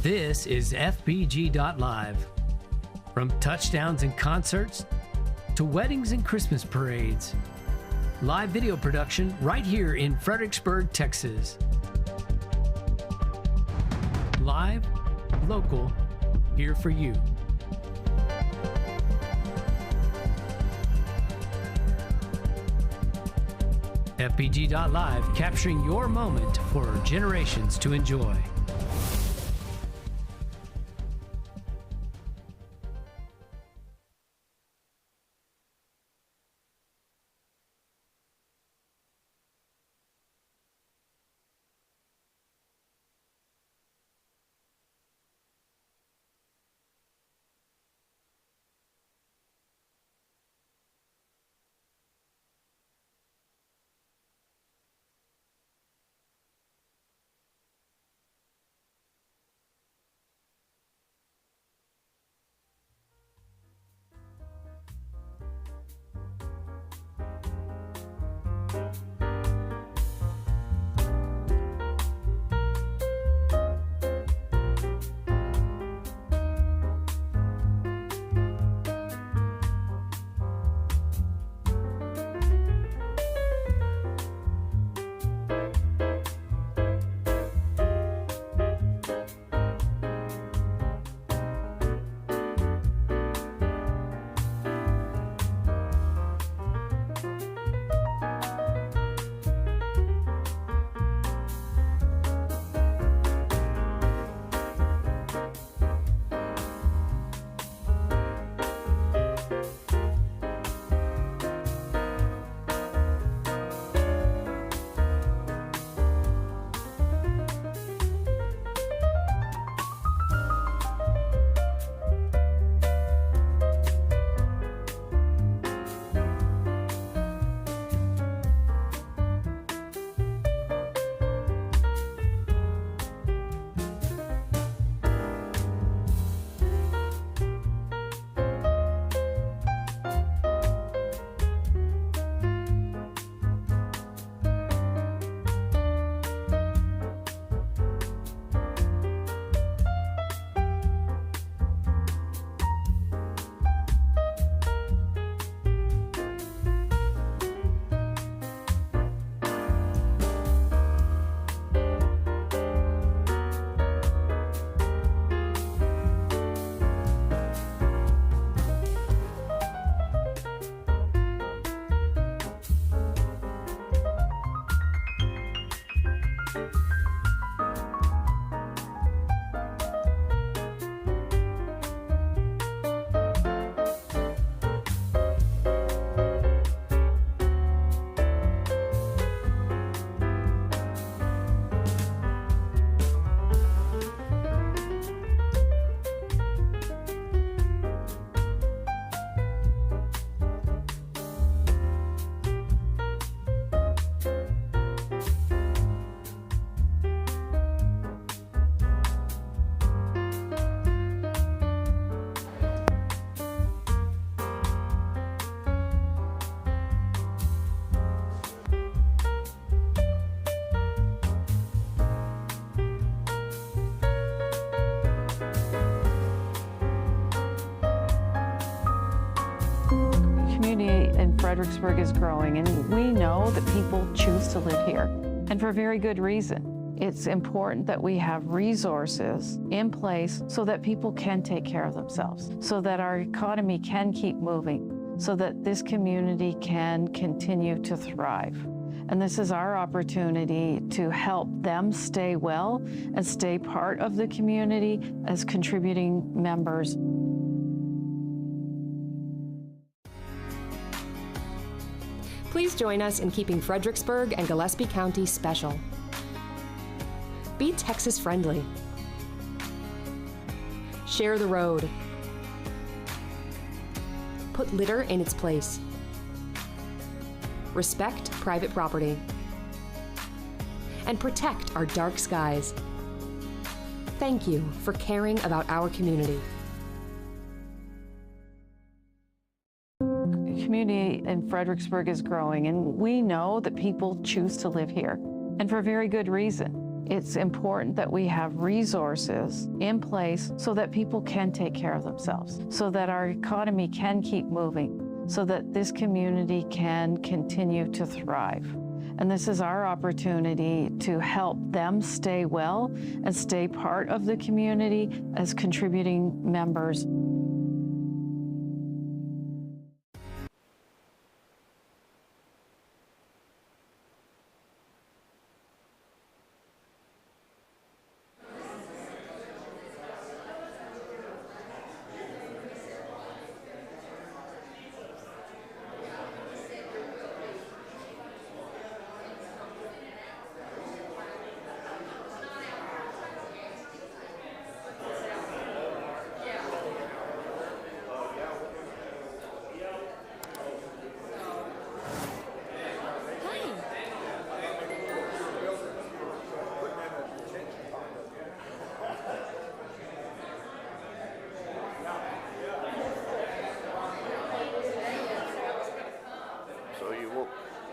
This is Fbg.Live. From touchdowns and concerts to weddings and Christmas parades. Live video production right here in Fredericksburg, Texas. Live, local, here for you. Fbg.Live, capturing your moment for generations to enjoy. Fredericksburg is growing, and we know that people choose to live here, and for very good reason. It's important that we have resources in place so that people can take care of themselves, so that our economy can keep moving, so that this community can continue to thrive. And this is our opportunity to help them stay well and stay part of the community as contributing members. Please join us in keeping Fredericksburg and Gillespie County special. Be Texas friendly. Share the road. Put litter in its place. Respect private property. And protect our dark skies. Thank you for caring about our community. community in Fredericksburg is growing, and we know that people choose to live here, and for very good reason. It's important that we have resources in place so that people can take care of themselves, so that our economy can keep moving, so that this community can continue to thrive. And this is our opportunity to help them stay well and stay part of the community as contributing members.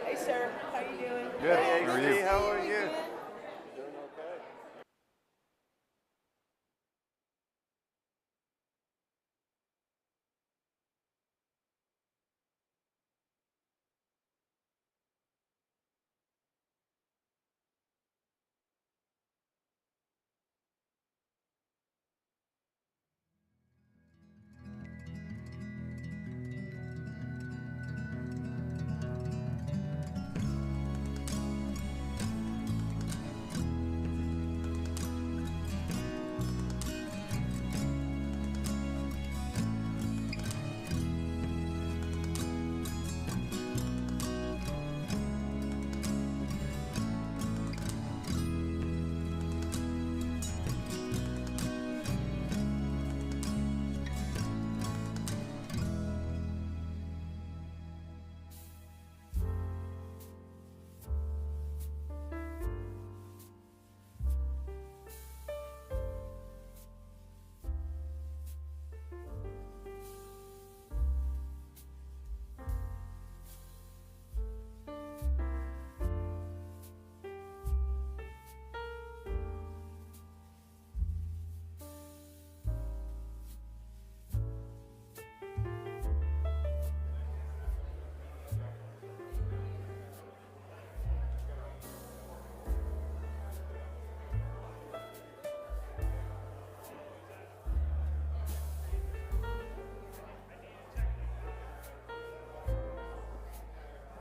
Hey, sir. How you doing? Good. Hey, how are you? How are you?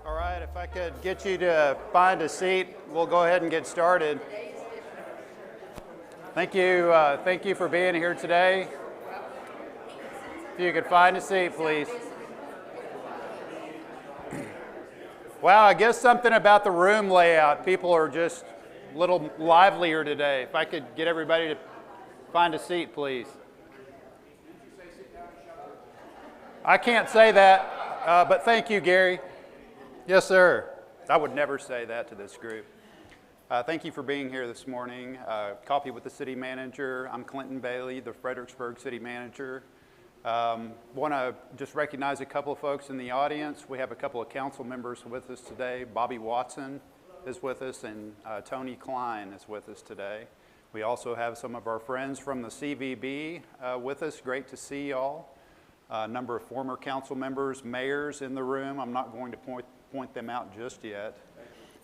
All right, if I could get you to find a seat, we'll go ahead and get started. Thank you for being here today. If you could find a seat, please. Wow, I guess something about the room layout. People are just a little livelier today. If I could get everybody to find a seat, please. I can't say that, but thank you, Gary. Yes, sir. I would never say that to this group. Thank you for being here this morning. Coffee with the City Manager. I'm Clinton Bailey, the Fredericksburg City Manager. Want to just recognize a couple of folks in the audience. We have a couple of council members with us today. Bobby Watson is with us, and Tony Klein is with us today. We also have some of our friends from the CVB with us. Great to see y'all. A number of former council members, mayors in the room. I'm not going to point them out just yet.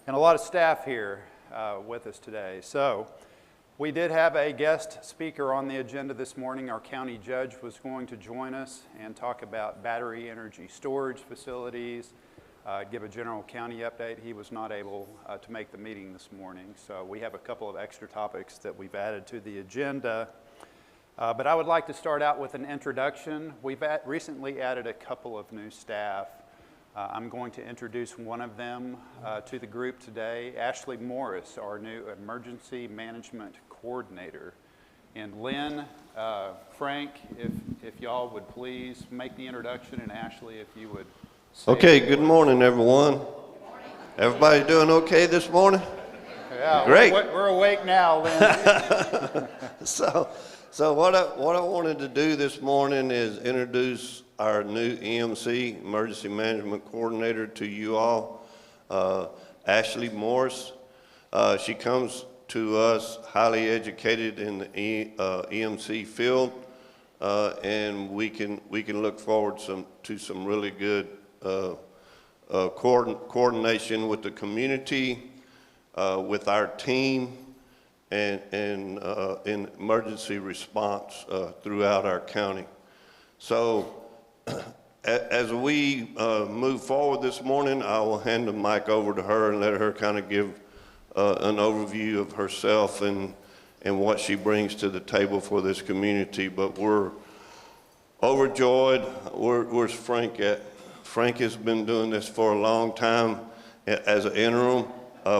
And a lot of staff here with us today. So we did have a guest speaker on the agenda this morning. Our county judge was going to join us and talk about battery energy storage facilities, give a general county update. He was not able to make the meeting this morning. So we have a couple of extra topics that we've added to the agenda. But I would like to start out with an introduction. We've recently added a couple of new staff. I'm going to introduce one of them to the group today, Ashley Morris, our new Emergency Management Coordinator. And Lynn, Frank, if y'all would please make the introduction, and Ashley, if you would say Okay, good morning, everyone. Everybody doing okay this morning? Yeah, Great. We're awake now, Lynn. So what I wanted to do this morning is introduce our new EMC, Emergency Management Coordinator, to you all, Ashley Morris. She comes to us, highly educated in the EMC field, and we can look forward to some really good coordination with the community, with our team, and in emergency response throughout our county. So as we move forward this morning, I will hand the mic over to her and let her kind of give an overview of herself and what she brings to the table for this community. But we're overjoyed. Where's Frank at? Frank has been doing this for a long time as an interim.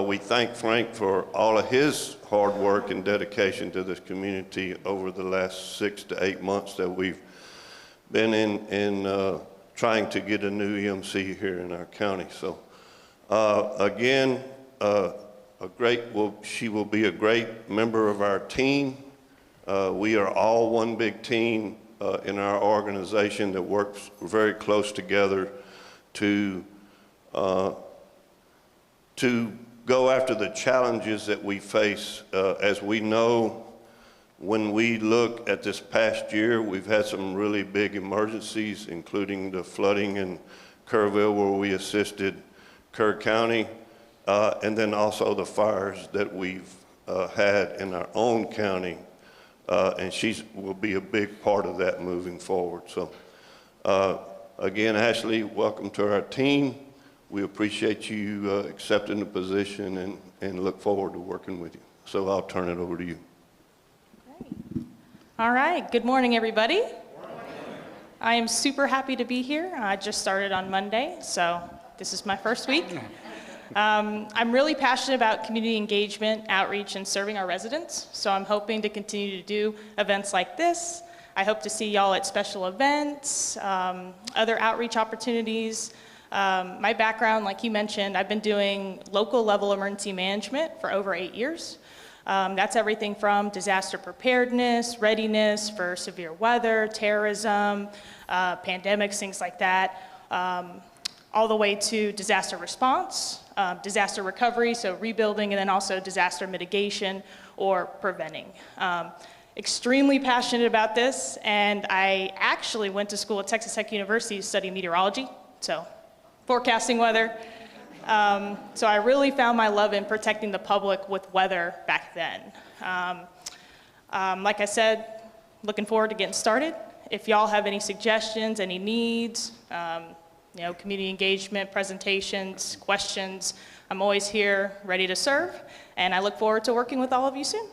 We thank Frank for all of his hard work and dedication to this community over the last 6 to 8 months that we've been in trying to get a new EMC here in our county. So again, she will be a great member of our team. We are all one big team in our organization that works very close together to go after the challenges that we face. As we know, when we look at this past year, we've had some really big emergencies, including the flooding in Kerrville, where we assisted Kerr County, and then also the fires that we've had in our own county, and she will be a big part of that moving forward. So again, Ashley, welcome to our team. We appreciate you accepting the position and look forward to working with you. So I'll turn it over to you. Great. All right, good morning, everybody. I am super happy to be here. I just started on Monday, so this is my first week. I'm really passionate about community engagement, outreach, and serving our residents, so I'm hoping to continue to do events like this. I hope to see y'all at special events, other outreach opportunities. My background, like you mentioned, I've been doing local level emergency management for over 8 years. That's everything from disaster preparedness, readiness for severe weather, terrorism, pandemics, things like that, all the way to disaster response, disaster recovery, so rebuilding, and then also disaster mitigation or preventing. Extremely passionate about this, and I actually went to school at Texas Tech University to study meteorology, so forecasting weather. So I really found my love in protecting the public with weather back then. Like I said, looking forward to getting started. If y'all have any suggestions, any needs, community engagement, presentations, questions, I'm always here ready to serve, and I look forward to working with all of you soon.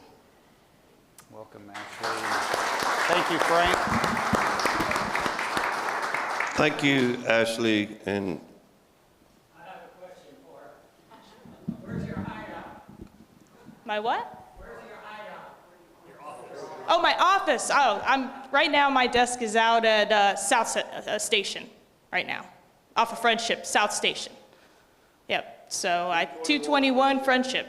Welcome, Ashley. Thank you, Frank. Thank you, Ashley. And My what? Where's your hideout? Your office. Oh, my office. Oh, right now my desk is out at South Station right now, off of Friendship, South Station. Yep, so 221 Friendship.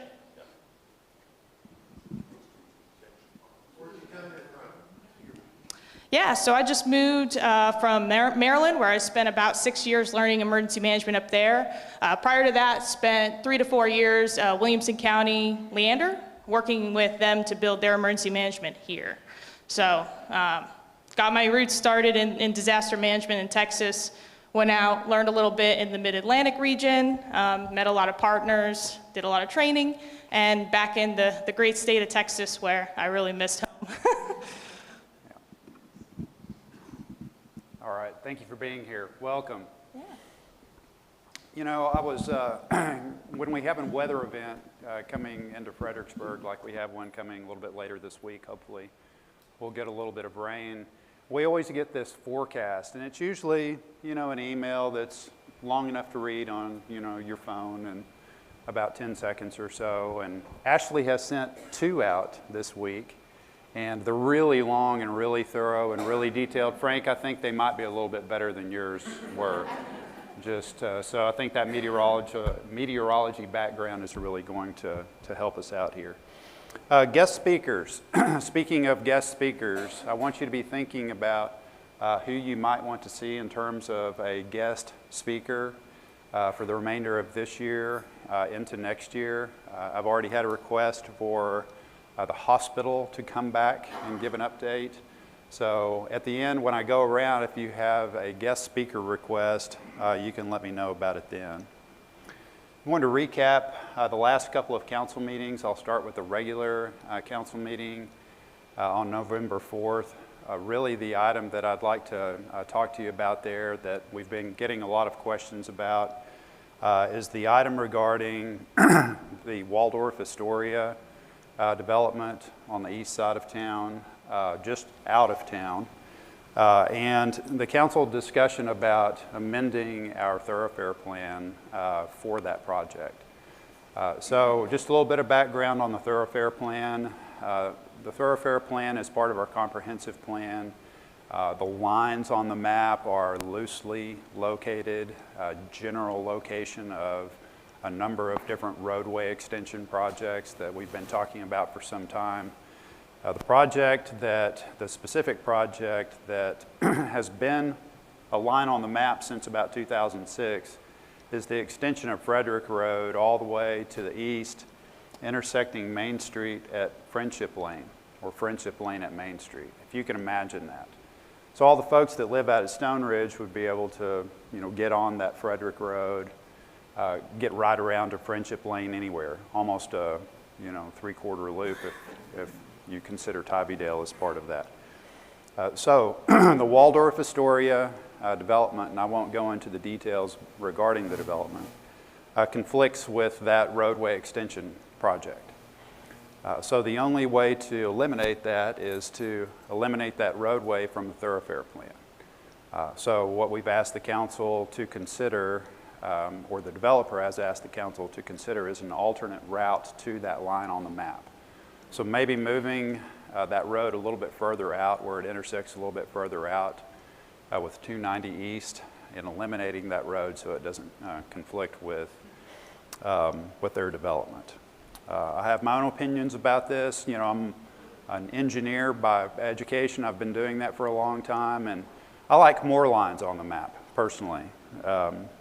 where'd you come from? Yeah, so I just moved from Maryland, where I spent about 6 years learning emergency management up there. Prior to that, spent 3 to 4 years Williamson County, LeeAnn, working with them to build their emergency management here. So got my roots started in disaster management in Texas, went out, learned a little bit in the Mid-Atlantic region, met a lot of partners, did a lot of training, and back in the great state of Texas, where I really missed home. All right, thank you for being here. Welcome. Yeah. You know, I was, when we have a weather event coming into Fredericksburg, like we have one coming a little bit later this week, hopefully, we'll get a little bit of rain. We always get this forecast, and it's usually, an email that's long enough to read on, your phone and about 10 seconds or so. And Ashley has sent 2 out this week. And they're really long and really thorough and really detailed. Frank, I think they might be a little bit better than yours were. So I think that meteorology background is really going to help us out here. Guest speakers. Speaking of guest speakers, I want you to be thinking about who you might want to see in terms of a guest speaker. for the remainder of this year into next year. I've already had a request for the hospital to come back and give an update. So at the end, when I go around, if you have a guest speaker request, you can let me know about it then. I wanted to recap the last couple of council meetings. I'll start with the regular council meeting on November 4th. Really the item that I'd like to talk to you about there that we've been getting a lot of questions about is the item regarding the Waldorf Astoria development on the east side of town, just out of town, and the council discussion about amending our thoroughfare plan for that project. So just a little bit of background on the thoroughfare plan. The thoroughfare plan is part of our comprehensive plan. The lines on the map are loosely located, general location of a number of different roadway extension projects that we've been talking about for some time. The specific project that has been a line on the map since about 2006 is the extension of Frederick Road all the way to the east, intersecting Main Street at Friendship Lane, or Friendship Lane at Main Street, if you can imagine that. So all the folks that live out at Stone Ridge would be able to, get on that Frederick Road, get right around to Friendship Lane anywhere, almost a, 3/4 loop if you consider Tybee-Dale as part of that. So the Waldorf Astoria development, and I won't go into the details regarding the development, conflicts with that roadway extension project. So the only way to eliminate that is to eliminate that roadway from the thoroughfare plan. So what we've asked the council to consider, or the developer has asked the council to consider, is an alternate route to that line on the map. So maybe moving that road a little bit further out, where it intersects a little bit further out with 290 East, and eliminating that road so it doesn't conflict with their development. I have my own opinions about this. I'm an engineer by education. I've been doing that for a long time, and I like more lines on the map personally,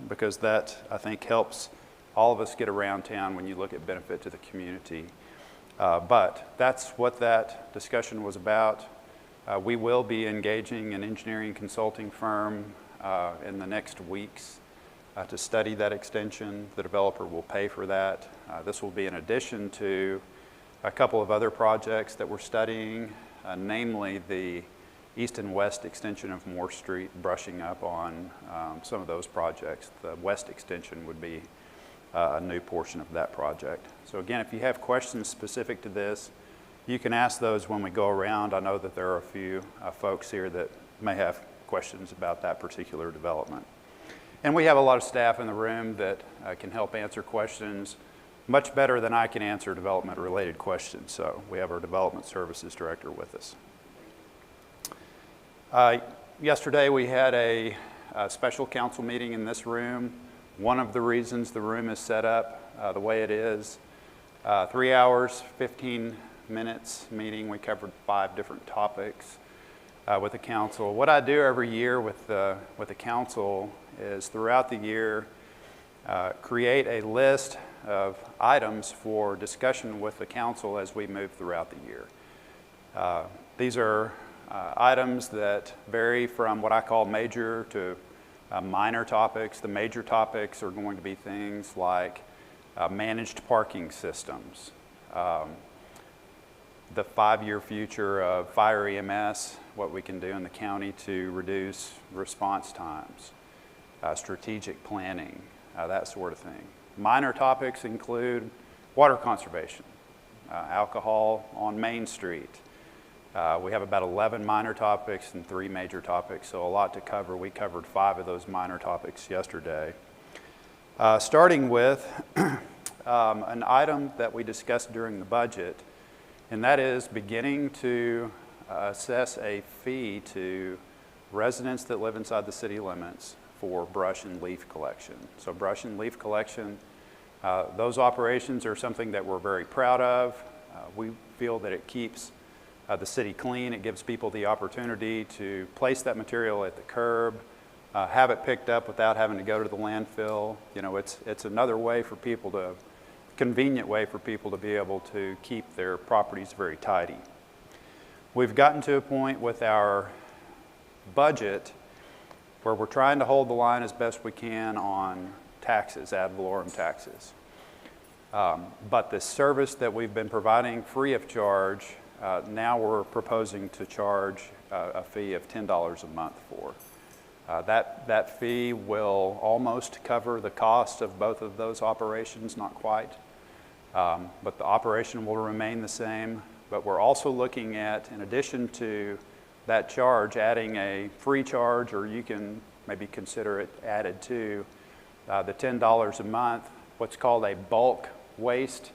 because that, I think, helps all of us get around town when you look at benefit to the community. But that's what that discussion was about. We will be engaging an engineering consulting firm in the next weeks to study that extension. The developer will pay for that. This will be in addition to a couple of other projects that we're studying, namely the east and west extension of Moore Street, brushing up on some of those projects. The west extension would be a new portion of that project. So again, if you have questions specific to this, you can ask those when we go around. I know that there are a few folks here that may have questions about that particular development. And we have a lot of staff in the room that can help answer questions much better than I can answer development-related questions. So we have our Development Services Director with us. Yesterday we had a special council meeting in this room. One of the reasons the room is set up the way it is, 3 hours, 15 minutes meeting. We covered 5 different topics with the council. What I do every year with the council is throughout the year create a list of items for discussion with the council as we move throughout the year. These are items that vary from what I call major to minor topics. The major topics are going to be things like managed parking systems, the 5-year future of fire EMS, what we can do in the county to reduce response times, strategic planning, that sort of thing. Minor topics include water conservation, alcohol on Main Street. We have about 11 minor topics and 3 major topics, so a lot to cover. We covered 5 of those minor topics yesterday. Starting with an item that we discussed during the budget, and that is beginning to assess a fee to residents that live inside the city limits for brush and leaf collection. So brush and leaf collection, those operations are something that we're very proud of. We feel that it keeps the city clean. It gives people the opportunity to place that material at the curb, have it picked up without having to go to the landfill. You know, it's another way for people to, convenient way for people to be able to keep their properties very tidy. We've gotten to a point with our budget where we're trying to hold the line as best we can on taxes, ad valorem taxes. But the service that we've been providing free of charge, now we're proposing to charge a fee of $10 a month for. That fee will almost cover the cost of both of those operations, not quite. But the operation will remain the same. But we're also looking at, in addition to that charge, adding a free charge, or you can maybe consider it added to the $10 a month, what's called a bulk waste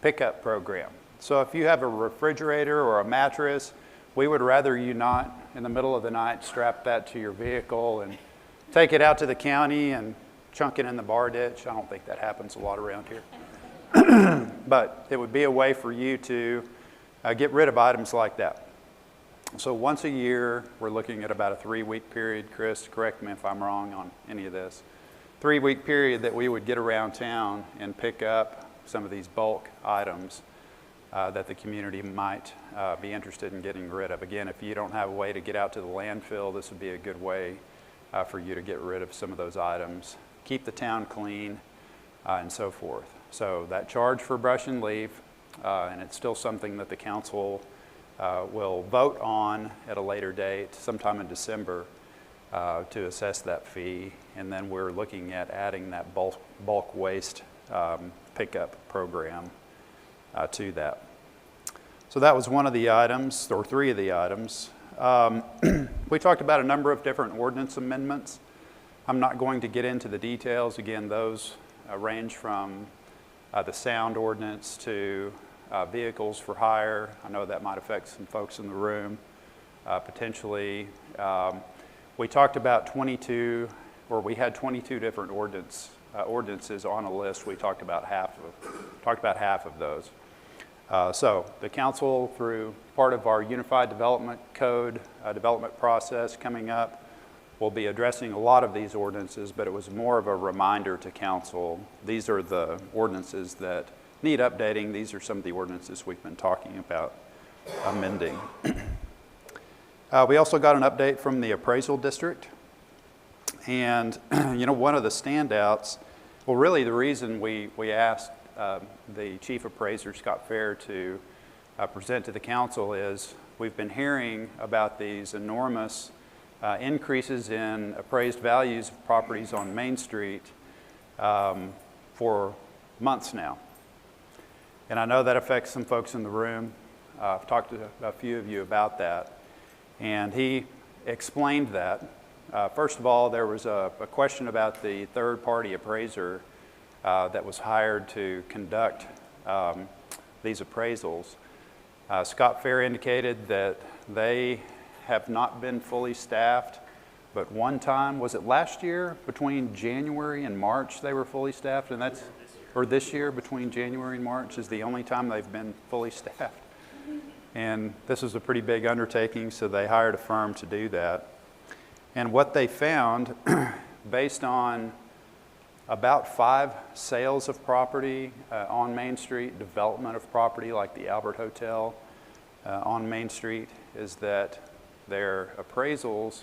pickup program. So if you have a refrigerator or a mattress, we would rather you not, in the middle of the night, strap that to your vehicle and take it out to the county and chunk it in the bar ditch. I don't think that happens a lot around here. But it would be a way for you to get rid of items like that. So once a year, we're looking at about a 3-week period. Chris, correct me if I'm wrong on any of this. 3-week period that we would get around town and pick up some of these bulk items that the community might be interested in getting rid of. Again, if you don't have a way to get out to the landfill, this would be a good way for you to get rid of some of those items, keep the town clean, and so forth. So that charge for brush and leave, and it's still something that the council will vote on at a later date, sometime in December, to assess that fee. And then we're looking at adding that bulk waste pickup program to that. So that was one of the items, or 3 of the items. We talked about a number of different ordinance amendments. I'm not going to get into the details. Again, those range from the sound ordinance to vehicles for hire. I know that might affect some folks in the room, potentially. We talked about 22, or we had 22 different ordinances on a list. We talked about half of those. So the council, through part of our Unified Development Code development process coming up, will be addressing a lot of these ordinances, but it was more of a reminder to council. These are the ordinances that need updating. These are some of the ordinances we've been talking about amending. We also got an update from the appraisal district. And you know, one of the standouts, well, really the reason we asked the chief appraiser, Scott Fair, to present to the council is we've been hearing about these enormous increases in appraised values of properties on Main Street for months now. And I know that affects some folks in the room. I've talked to a few of you about that. And he explained that. First of all, there was a question about the third-party appraiser that was hired to conduct these appraisals. Scott Fair indicated that they have not been fully staffed, but one time, was it last year, between January and March they were fully staffed, and that's, or this year between January and March is the only time they've been fully staffed. And this was a pretty big undertaking, so they hired a firm to do that. And what they found, based on about 5 sales of property on Main Street, development of property like the Albert Hotel on Main Street, is that their appraisals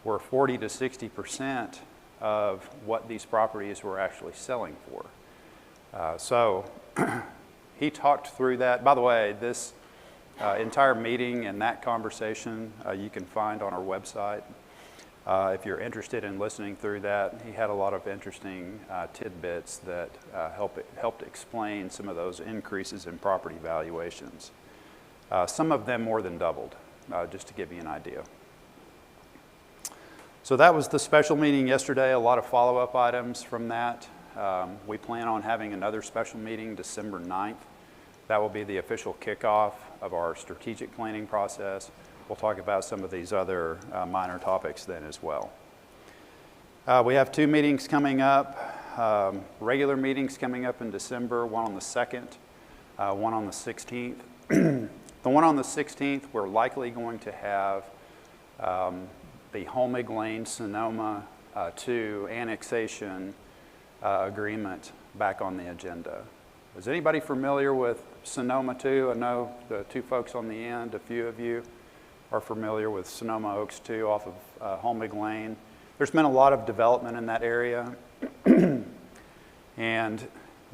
were 40 to 60% of what these properties were actually selling for. So he talked through that. By the way, this entire meeting and that conversation you can find on our website. If you're interested in listening through that, he had a lot of interesting tidbits that helped explain some of those increases in property valuations. Some of them more than doubled, just to give you an idea. So that was the special meeting yesterday, a lot of follow-up items from that. We plan on having another special meeting December 9th. That will be the official kickoff of our strategic planning process. We'll talk about some of these other minor topics then as well. We have 2 meetings coming up, regular meetings coming up in December, one on the 2nd, one on the 16th. The one on the 16th, we're likely going to have the Holmig Lane Sonoma 2 annexation agreement back on the agenda. Is anybody familiar with Sonoma 2? I know the 2 folks on the end, a few of you are familiar with Sonoma Oaks 2 off of Holmig Lane. There's been a lot of development in that area, and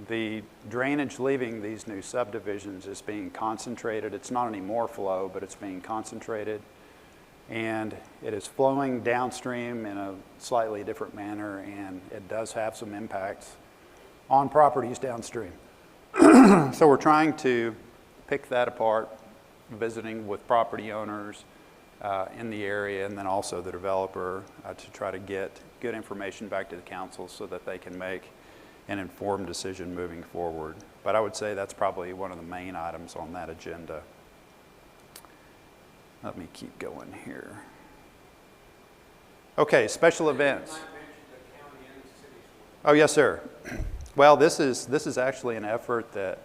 the drainage leaving these new subdivisions is being concentrated. It's not any more flow, but it's being concentrated, and it is flowing downstream in a slightly different manner, and it does have some impacts on properties downstream. So we're trying to pick that apart, visiting with property owners in the area, and then also the developer to try to get good information back to the council so that they can make an informed decision moving forward. But I would say that's probably one of the main items on that agenda. Let me keep going here. Okay, special events. Oh, yes, sir. Well, this is actually an effort that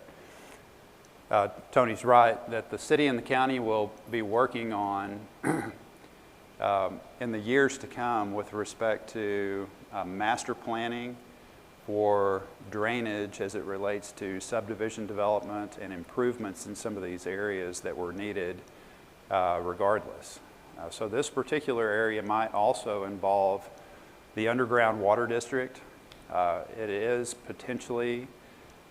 Tony's right, that the city and the county will be working on in the years to come with respect to master planning for drainage as it relates to subdivision development and improvements in some of these areas that were needed regardless. So this particular area might also involve the underground water district. It is potentially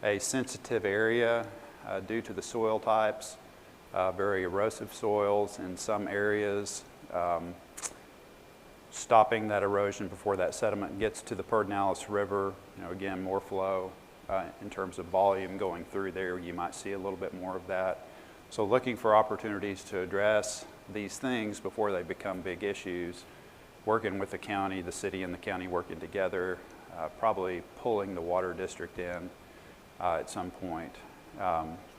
a sensitive area due to the soil types, very erosive soils in some areas, stopping that erosion before that sediment gets to the Pedernales River. Again, more flow in terms of volume going through there. You might see a little bit more of that. So looking for opportunities to address these things before they become big issues, working with the county, the city and the county working together, probably pulling the water district in at some point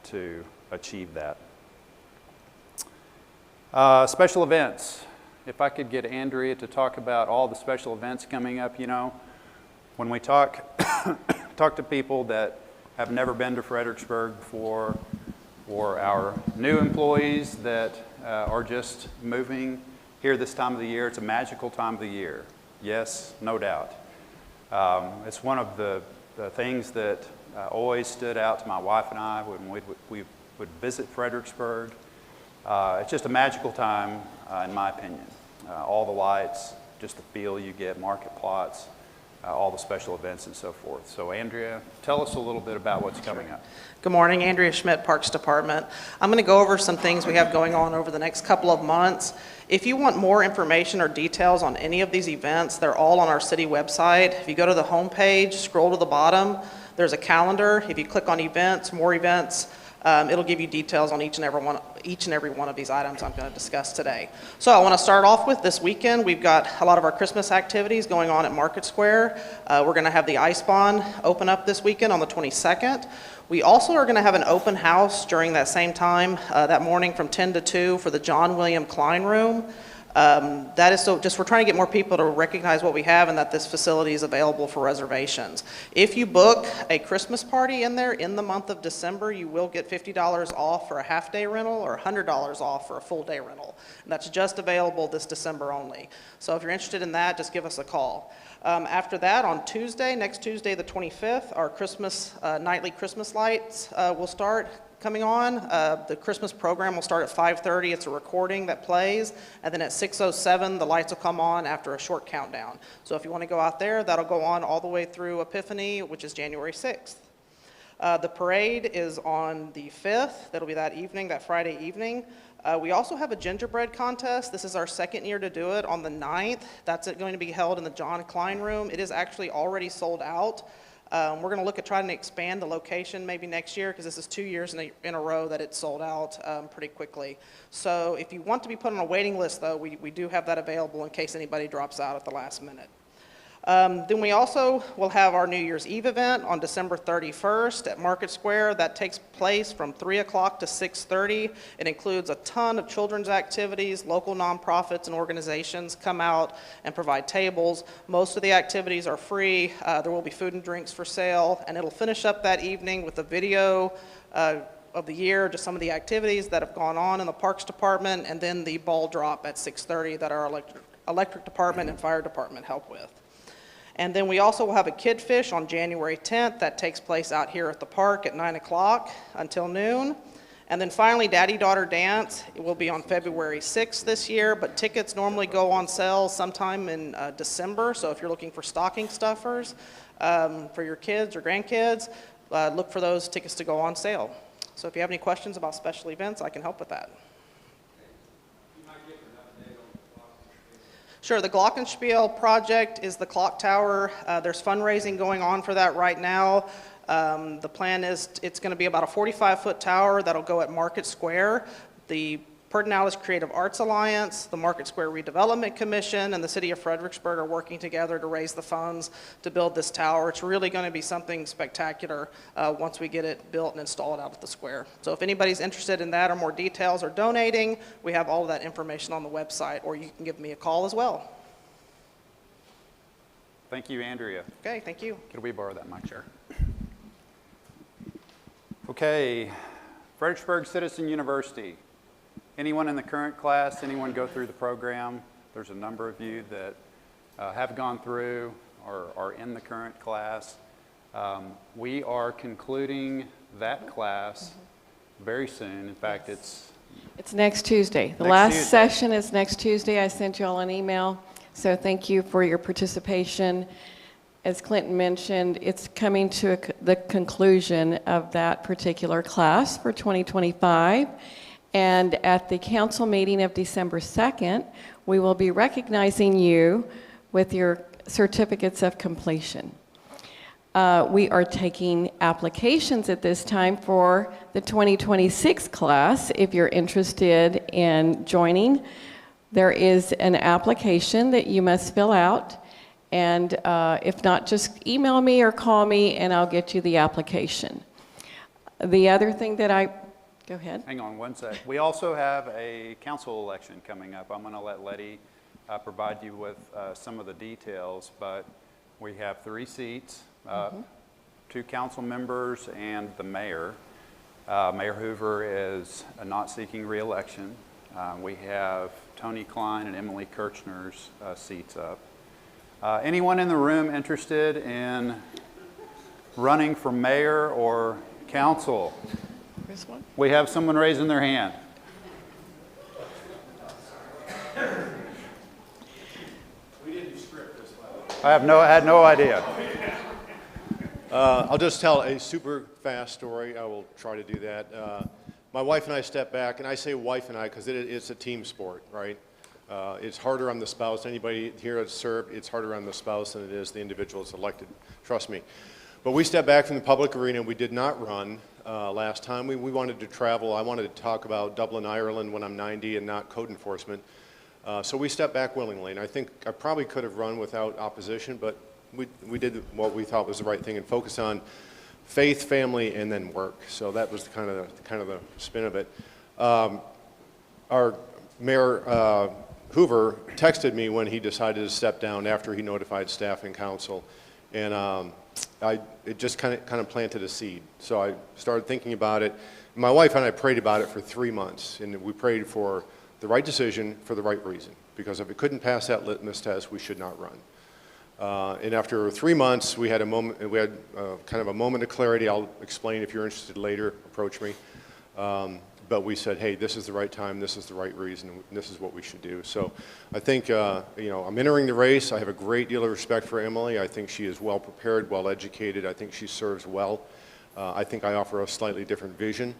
to achieve that. Special events. If I could get Andrea to talk about all the special events coming up. When we talk to people that have never been to Fredericksburg before, or our new employees that are just moving here this time of the year, it's a magical time of the year. Yes, no doubt. It's one of the things that always stood out to my wife and I when we would visit Fredericksburg. It's just a magical time, in my opinion. All the lights, just the feel you get, market plots, all the special events and so forth. So Andrea, tell us a little bit about what's coming up. Good morning, Andrea Schmidt, Parks Department. I'm going to go over some things we have going on over the next couple of months. If you want more information or details on any of these events, they're all on our city website. If you go to the home page, scroll to the bottom, there's a calendar. If you click on events, more events, it'll give you details on each and every one of these items I'm going to discuss today. So I want to start off with this weekend. We've got a lot of our Christmas activities going on at Market Square. We're going to have the Ice Pond open up this weekend on the 22nd. We also are going to have an open house during that same time that morning from 10 to 2 for the John William Klein Room. That is so just we're trying to get more people to recognize what we have and that this facility is available for reservations. If you book a Christmas party in there in the month of December, you will get $50 off for a half-day rental or $100 off for a full-day rental. And that's just available this December only. So if you're interested in that, just give us a call. After that, on Tuesday, next Tuesday the 25th, our nightly Christmas lights will start coming on. The Christmas program will start at 5:30. It's a recording that plays, and then at 6:07 the lights will come on after a short countdown. So if you want to go out there, that'll go on all the way through Epiphany, which is January 6th. The parade is on the 5th. That'll be that evening, that Friday evening. We also have a gingerbread contest. This is our second year to do it on the 9th. That's going to be held in the John Klein Room. It is actually already sold out. We're going to look at trying to expand the location maybe next year because this is 2 years in a row that it's sold out pretty quickly. So if you want to be put on a waiting list, though, we do have that available in case anybody drops out at the last minute. Then we also will have our New Year's Eve event on December 31st at Market Square. That takes place from 3 o'clock to 6:30. It includes a ton of children's activities. Local nonprofits and organizations come out and provide tables. Most of the activities are free. There will be food and drinks for sale, and it'll finish up that evening with a video of the year, just some of the activities that have gone on in the Parks Department, and then the ball drop at 6:30 that our electric department and fire department help with. And then we also will have a Kid Fish on January 10th. That takes place out here at the park at 9 o'clock until noon. And then finally, Daddy-Daughter Dance. It will be on February 6th this year, but tickets normally go on sale sometime in December. So if you're looking for stocking stuffers for your kids or grandkids, look for those tickets to go on sale. So if you have any questions about special events, I can help with that. Sure, the Glockenspiel project is the clock tower. There's fundraising going on for that right now. The plan is it's going to be about a 45-foot tower that'll go at Market Square. The Pedernales Creative Arts Alliance, the Market Square Redevelopment Commission, and the City of Fredericksburg are working together to raise the funds to build this tower. It's really going to be something spectacular once we get it built and installed out at the square. So if anybody's interested in that or more details or donating, we have all of that information on the website, or you can give me a call as well. Thank you, Andrea. Okay, thank you. Could we borrow that mic chair? Okay, Fredericksburg Citizen University. Anyone in the current class, anyone go through the program? There's a number of you that have gone through or are in the current class. We are concluding that class very soon. In fact, it's next Tuesday. The Next last Tuesday. session is next Tuesday. I sent you all an email, so thank you for your participation. As Clinton mentioned, it's coming to the conclusion of that particular class for 2025. And at the council meeting of December 2nd, we will be recognizing you with your certificates of completion. We are taking applications at this time for the 2026 class. If you're interested in joining, there is an application that you must fill out. And if not, just email me or call me and I'll get you the application. The other thing that go ahead. Hang on one sec. We also have a council election coming up. I'm going to let Letty provide you with some of the details, but we have 3 seats, 2 council members and the mayor. Mayor Hoover is not seeking re-election. We have Tony Klein and Emily Kirchner's seats up. Anyone in the room interested in running for mayor or council? We have someone raising their hand. We didn't script this one. I had no idea. I'll just tell a super fast story. I will try to do that. My wife and I stepped back, and I say wife and I because it's a team sport, right? It's harder on the spouse. Anybody here that's served, it's harder on the spouse than it is the individual that's elected. Trust me. But we stepped back from the public arena. We did not run last time. We wanted to travel. I wanted to talk about Dublin, Ireland when I'm 90 and not code enforcement. So we stepped back willingly. And I think I probably could have run without opposition, but we did what we thought was the right thing and focused on faith, family, and then work. So that was kind of the spin of it. Our Mayor Hoover texted me when he decided to step down after he notified staff and council, and it just kind of planted a seed. So I started thinking about it. My wife and I prayed about it for 3 months, and we prayed for the right decision for the right reason. Because if it couldn't pass that litmus test, we should not run. And after 3 months, we had a moment. We had kind of a moment of clarity. I'll explain if you're interested later. Approach me. But we said, hey, this is the right time, this is the right reason, and this is what we should do. So I think, I'm entering the race. I have a great deal of respect for Emily. I think she is well prepared, well educated. I think she serves well. I think I offer a slightly different vision.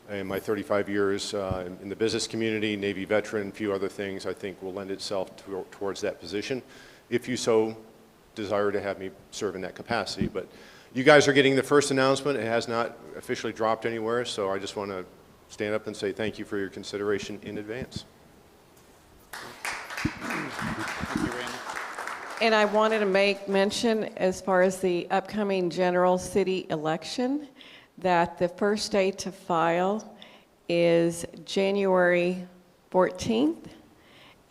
In my 35 years in the business community, Navy veteran, a few other things, I think will lend itself towards that position, if you so desire to have me serve in that capacity. But you guys are getting the first announcement. It has not officially dropped anywhere, so I just want to stand up and say thank you for your consideration in advance. Thank you, Randy. And I wanted to make mention, as far as the upcoming general city election, that the first day to file is January 14th,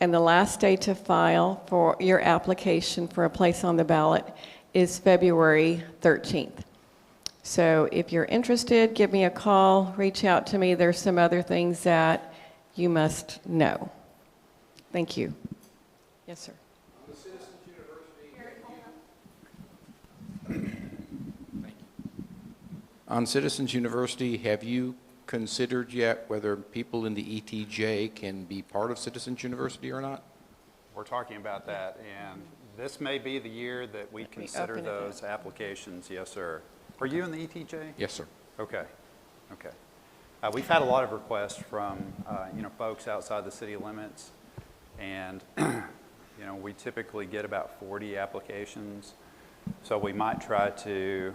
and the last day to file for your application for a place on the ballot is February 13th. So if you're interested, give me a call, reach out to me. There's some other things that you must know. Thank you. Yes, sir. On the Citizens University, On Citizens University, have you considered yet whether people in the ETJ can be part of Citizens University or not? We're talking about that, and this may be the year that we consider those applications. Yes, sir. Are you in the ETJ? Yes, sir. Okay. Okay. We've had a lot of requests from folks outside the city limits, and we typically get about 40 applications. So we might try to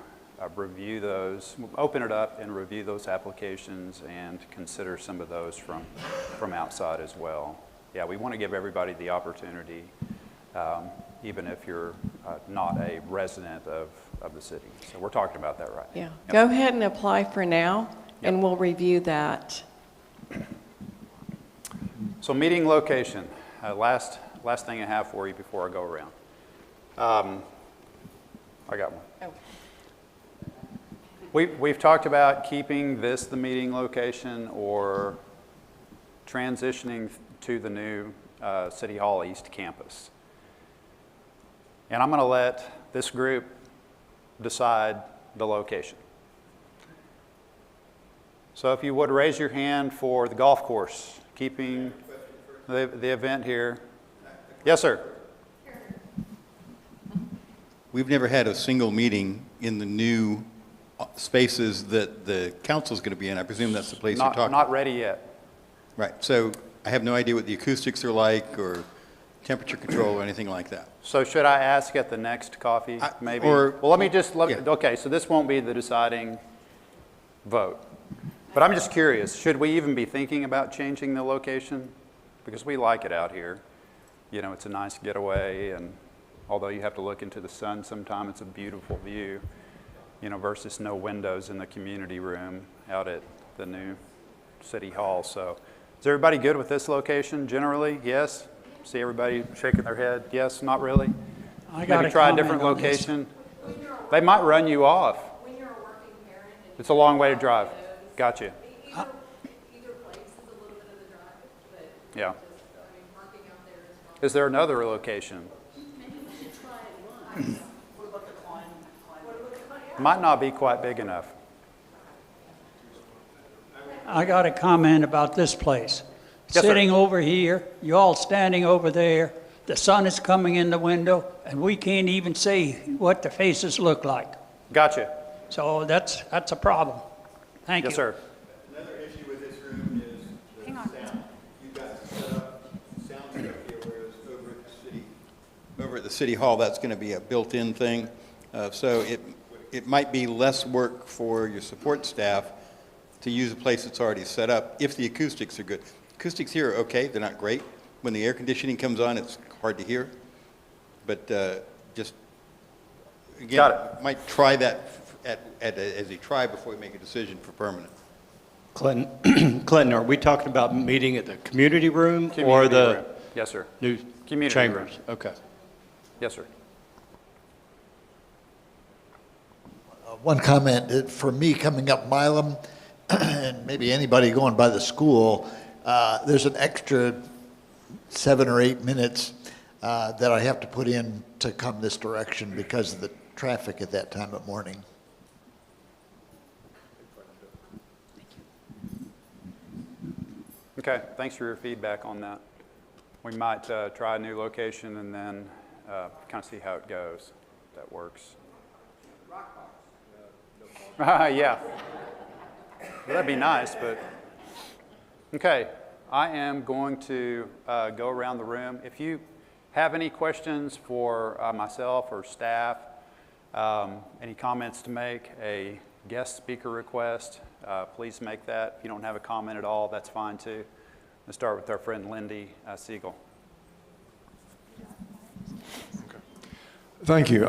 review those, open it up and review those applications and consider some of those from outside as well. Yeah, we want to give everybody the opportunity, even if you're not a resident of the city. So we're talking about that right now. Yeah. Go ahead and apply for now, and we'll review that. So meeting location, last thing I have for you before I go around. I got one. Oh. We've talked about keeping this the meeting location or transitioning to the new City Hall East campus. And I'm going to let this group decide the location. So if you would raise your hand for the golf course, keeping the event here. Yes, sir. We've never had a single meeting in the new spaces that the council's going to be in. I presume that's the place you're talking about. Not ready yet. Right. So I have no idea what the acoustics are like or temperature control or anything like that. So should I ask at the next coffee, maybe? Well, okay, so this won't be the deciding vote. But I'm just curious, should we even be thinking about changing the location? Because we like it out here. It's a nice getaway, and although you have to look into the sun sometime, it's a beautiful view, versus no windows in the community room out at the new City Hall. So is everybody good with this location generally? Yes? See everybody shaking their head? Yes? Not really? Maybe try a different location? They might run you off. When you're a working parent. It's a long way to drive. Gotcha. Either place is a little bit of the drive, but yeah. Parking out there is fine. Is there another location? Maybe we should try it once. What about the climate? Might not be quite big enough. I got a comment about this place. Yes, Sitting sir. over here, you all standing over there, the sun is coming in the window, and we can't even see what the faces look like. Gotcha. So that's a problem. Thank you. Yes, sir. Another issue with this room is the sound. You've got set up sound stuff here, whereas over at the City Hall, that's going to be a built-in thing. So it might be less work for your support staff to use a place that's already set up if the acoustics are good. Acoustics here are okay, they're not great. When the air conditioning comes on, it's hard to hear. But just, again, might try that as a try before we make a decision for permanent. Clinton, are we talking about meeting at the community room or the room. Yes, sir. new Community chambers? room. Okay. Yes, sir. One comment, for me coming up Milam, and maybe anybody going by the school, there's an extra 7 or 8 minutes that I have to put in to come this direction because of the traffic at that time of morning. Okay, thanks for your feedback on that. We might try a new location and then kind of see how it goes. If that works. Yeah. Well, that'd be nice, but okay. I am going to go around the room. If you have any questions for myself or staff, any comments to make, a guest speaker request, please make that. If you don't have a comment at all, that's fine too. Let's start with our friend Lindy Siegel. Thank you.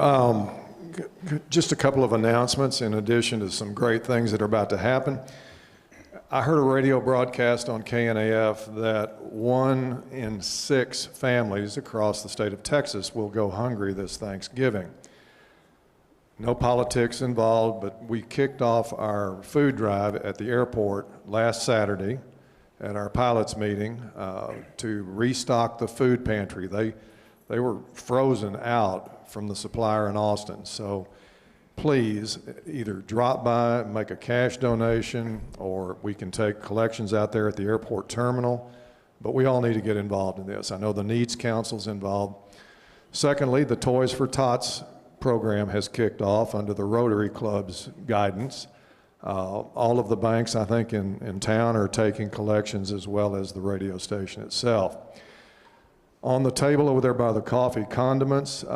Just a couple of announcements in addition to some great things that are about to happen. I heard a radio broadcast on KNAF that 1 in 6 families across the state of Texas will go hungry this Thanksgiving. No politics involved, but we kicked off our food drive at the airport last Saturday at our pilots meeting to restock the food pantry. They were frozen out from the supplier in Austin. So please either drop by, make a cash donation, or we can take collections out there at the airport terminal. But we all need to get involved in this. I know the Needs Council's involved. Secondly, the Toys for Tots program has kicked off under the Rotary Club's guidance. All of the banks, I think, in town are taking collections, as well as the radio station itself. On the table over there by the coffee, condiments.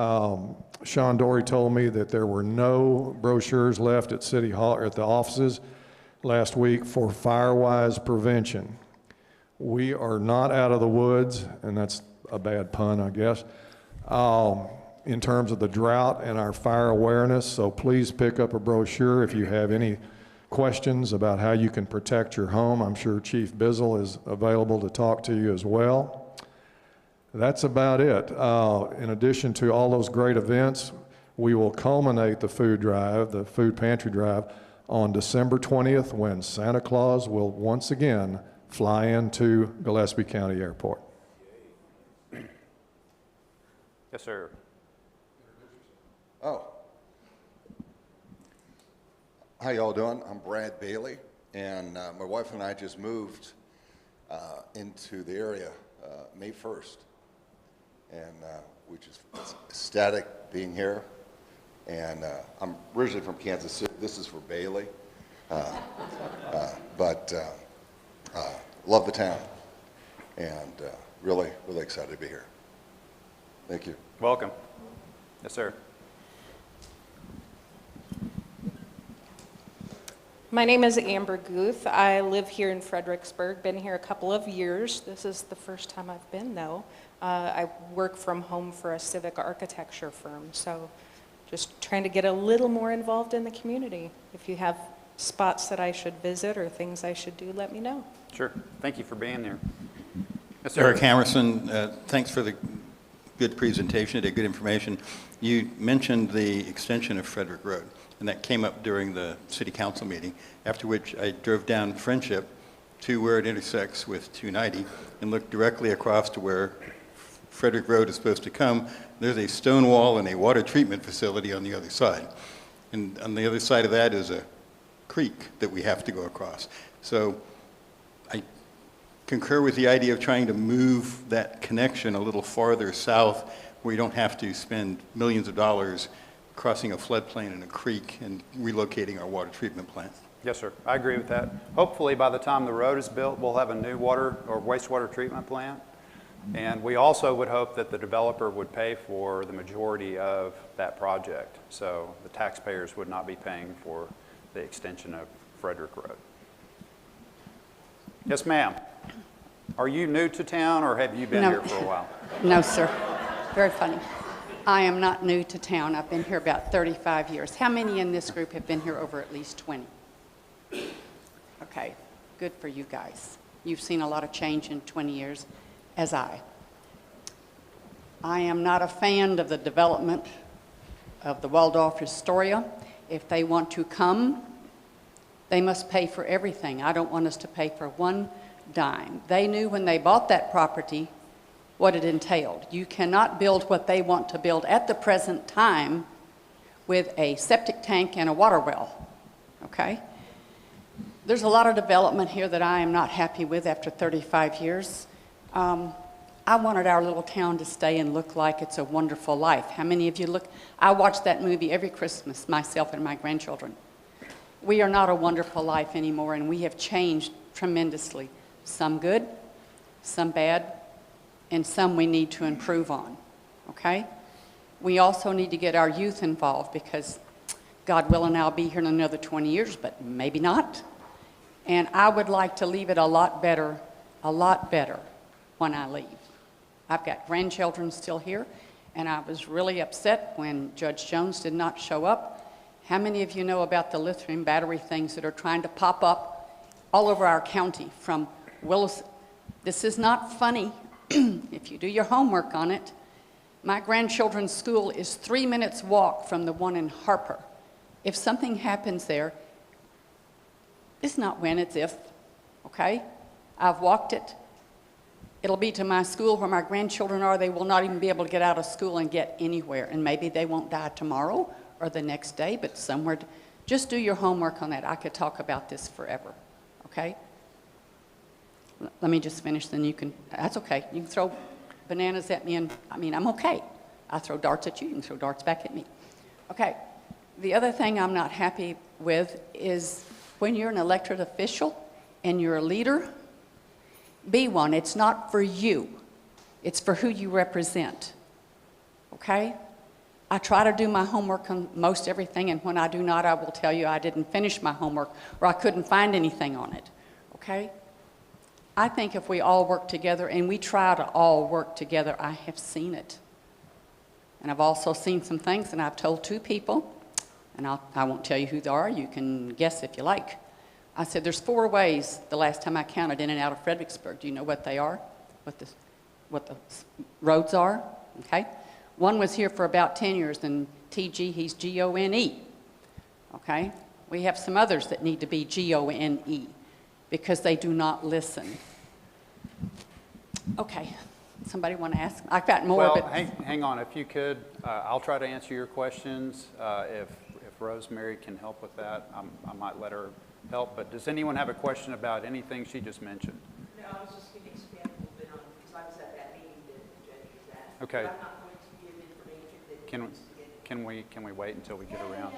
Sean Dory told me that there were no brochures left at City Hall or at the offices last week for fire-wise prevention. We are not out of the woods, and that's a bad pun, I guess, in terms of the drought and our fire awareness. So please pick up a brochure if you have any questions about how you can protect your home. I'm sure Chief Bizzle is available to talk to you as well. That's about it. In addition to all those great events, we will culminate the food drive, the food pantry drive, on December 20th, when Santa Claus will once again fly into Gillespie County Airport. Yes, sir. Oh. How y'all doing? I'm Brad Bailey, and my wife and I just moved into the area May 1st, and we're just ecstatic being here. And I'm originally from Kansas City. This is for Bailey, but love the town, and really, really excited to be here. Thank you. Welcome. Yes, sir. My name is Amber Guth. I live here in Fredericksburg, been here a couple of years. This is the first time I've been, though. I work from home for a civic architecture firm, so just trying to get a little more involved in the community. If you have spots that I should visit or things I should do, let me know. Sure. Thank you for being here. Yes, sir. Eric Hammerson, thanks for the good presentation, today, good information. You mentioned the extension of Frederick Road, and that came up during the city council meeting, after which I drove down Friendship to where it intersects with 290 and looked directly across to where Frederick Road is supposed to come. There's a stone wall and a water treatment facility on the other side. And on the other side of that is a creek that we have to go across. So I concur with the idea of trying to move that connection a little farther south, where you don't have to spend millions of dollars crossing a floodplain and a creek and relocating our water treatment plant. Yes, sir. I agree with that. Hopefully, by the time the road is built, we'll have a new water or wastewater treatment plant. And we also would hope that the developer would pay for the majority of that project, so the taxpayers would not be paying for the extension of Frederick Road. Yes, ma'am. Are you new to town, or have you been here for a while? No, sir. Very funny. I am not new to town. I've been here about 35 years. How many in this group have been here over at least 20? Okay, good for you guys. You've seen a lot of change in 20 years, as I. I am not a fan of the development of the Waldorf Astoria. If they want to come, they must pay for everything. I don't want us to pay for one dime. They knew when they bought that property what it entailed. You cannot build what they want to build at the present time with a septic tank and a water well, okay? There's a lot of development here that I am not happy with after 35 years. I wanted our little town to stay and look like It's a Wonderful Life. How many of you look? I watch that movie every Christmas, myself and my grandchildren. We are not a wonderful life anymore, and we have changed tremendously. Some good, some bad, and some we need to improve on, okay? We also need to get our youth involved, because God willing, I'll be here in another 20 years, but maybe not. And I would like to leave it a lot better when I leave. I've got grandchildren still here, and I was really upset when Judge Jones did not show up. How many of you know about the lithium battery things that are trying to pop up all over our county from Willis? This is not funny. If you do your homework on it, my grandchildren's school is 3 minutes walk from the one in Harper. If something happens there, it's not when, it's if, okay? I've walked it. It'll be to my school where my grandchildren are. They will not even be able to get out of school and get anywhere. And maybe they won't die tomorrow, or the next day, but somewhere. Just do your homework on that. I could talk about this forever, okay? Let me just finish, then you can, that's okay. You can throw bananas at me, and I mean, I'm okay. I throw darts at you, you can throw darts back at me. Okay, the other thing I'm not happy with is when you're an elected official and you're a leader, be one. It's not for you. It's for who you represent, okay? I try to do my homework on most everything, and when I do not, I will tell you I didn't finish my homework or I couldn't find anything on it, okay? I think if we all work together, and we try to all work together, I have seen it. And I've also seen some things, and I've told 2 people, and I won't tell you who they are, you can guess if you like. I said there's 4 ways the last time I counted in and out of Fredericksburg. Do you know what they are? What the roads are? Okay? One was here for about 10 years, and TG, he's G-O-N-E. Okay? We have some others that need to be G-O-N-E because they do not listen. Okay. Somebody want to ask? I've got more. Well, but hang on. If you could, I'll try to answer your questions. If Rosemary can help with that, I might let her help. But does anyone have a question about anything she just mentioned? No, I was just going to expand a little bit on it because I was at that meeting that the judge was at. Okay. But I'm not going to give information that Can we wait until we get around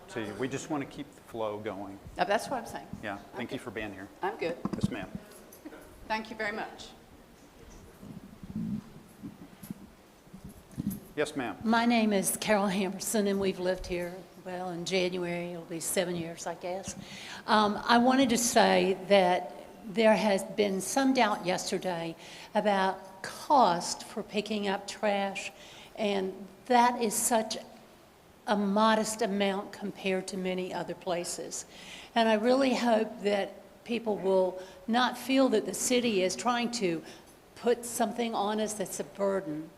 to you? We just want to keep the flow going. that's what I'm saying. Yeah. Thank you for being here. I'm good. Yes, ma'am. Thank you very much. Yes, ma'am. My name is Carol Hammerson, and we've lived here, well, in January, it'll be 7 years, I guess. I wanted to say that there has been some doubt yesterday about cost for picking up trash, and that is such a modest amount compared to many other places. And I really hope that people will not feel that the city is trying to put something on us that's a burden,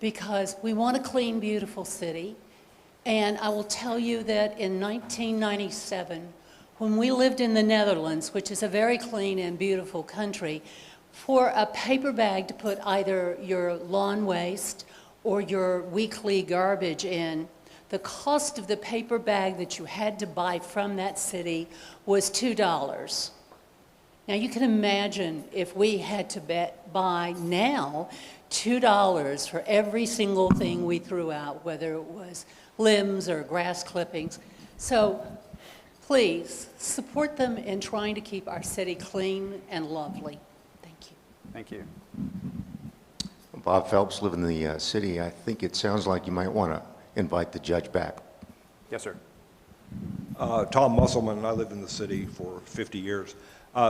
because we want a clean, beautiful city. And I will tell you that in 1997, when we lived in the Netherlands, which is a very clean and beautiful country, for a paper bag to put either your lawn waste or your weekly garbage in, the cost of the paper bag that you had to buy from that city was $2. Now you can imagine if we had to buy now $2 for every single thing we threw out, whether it was limbs or grass clippings. So please support them in trying to keep our city clean and lovely. Thank you. Thank you. Bob Phelps, live in the city. I think it sounds like you might want to invite the judge back. Yes, sir. Tom Musselman, I lived in the city for 50 years.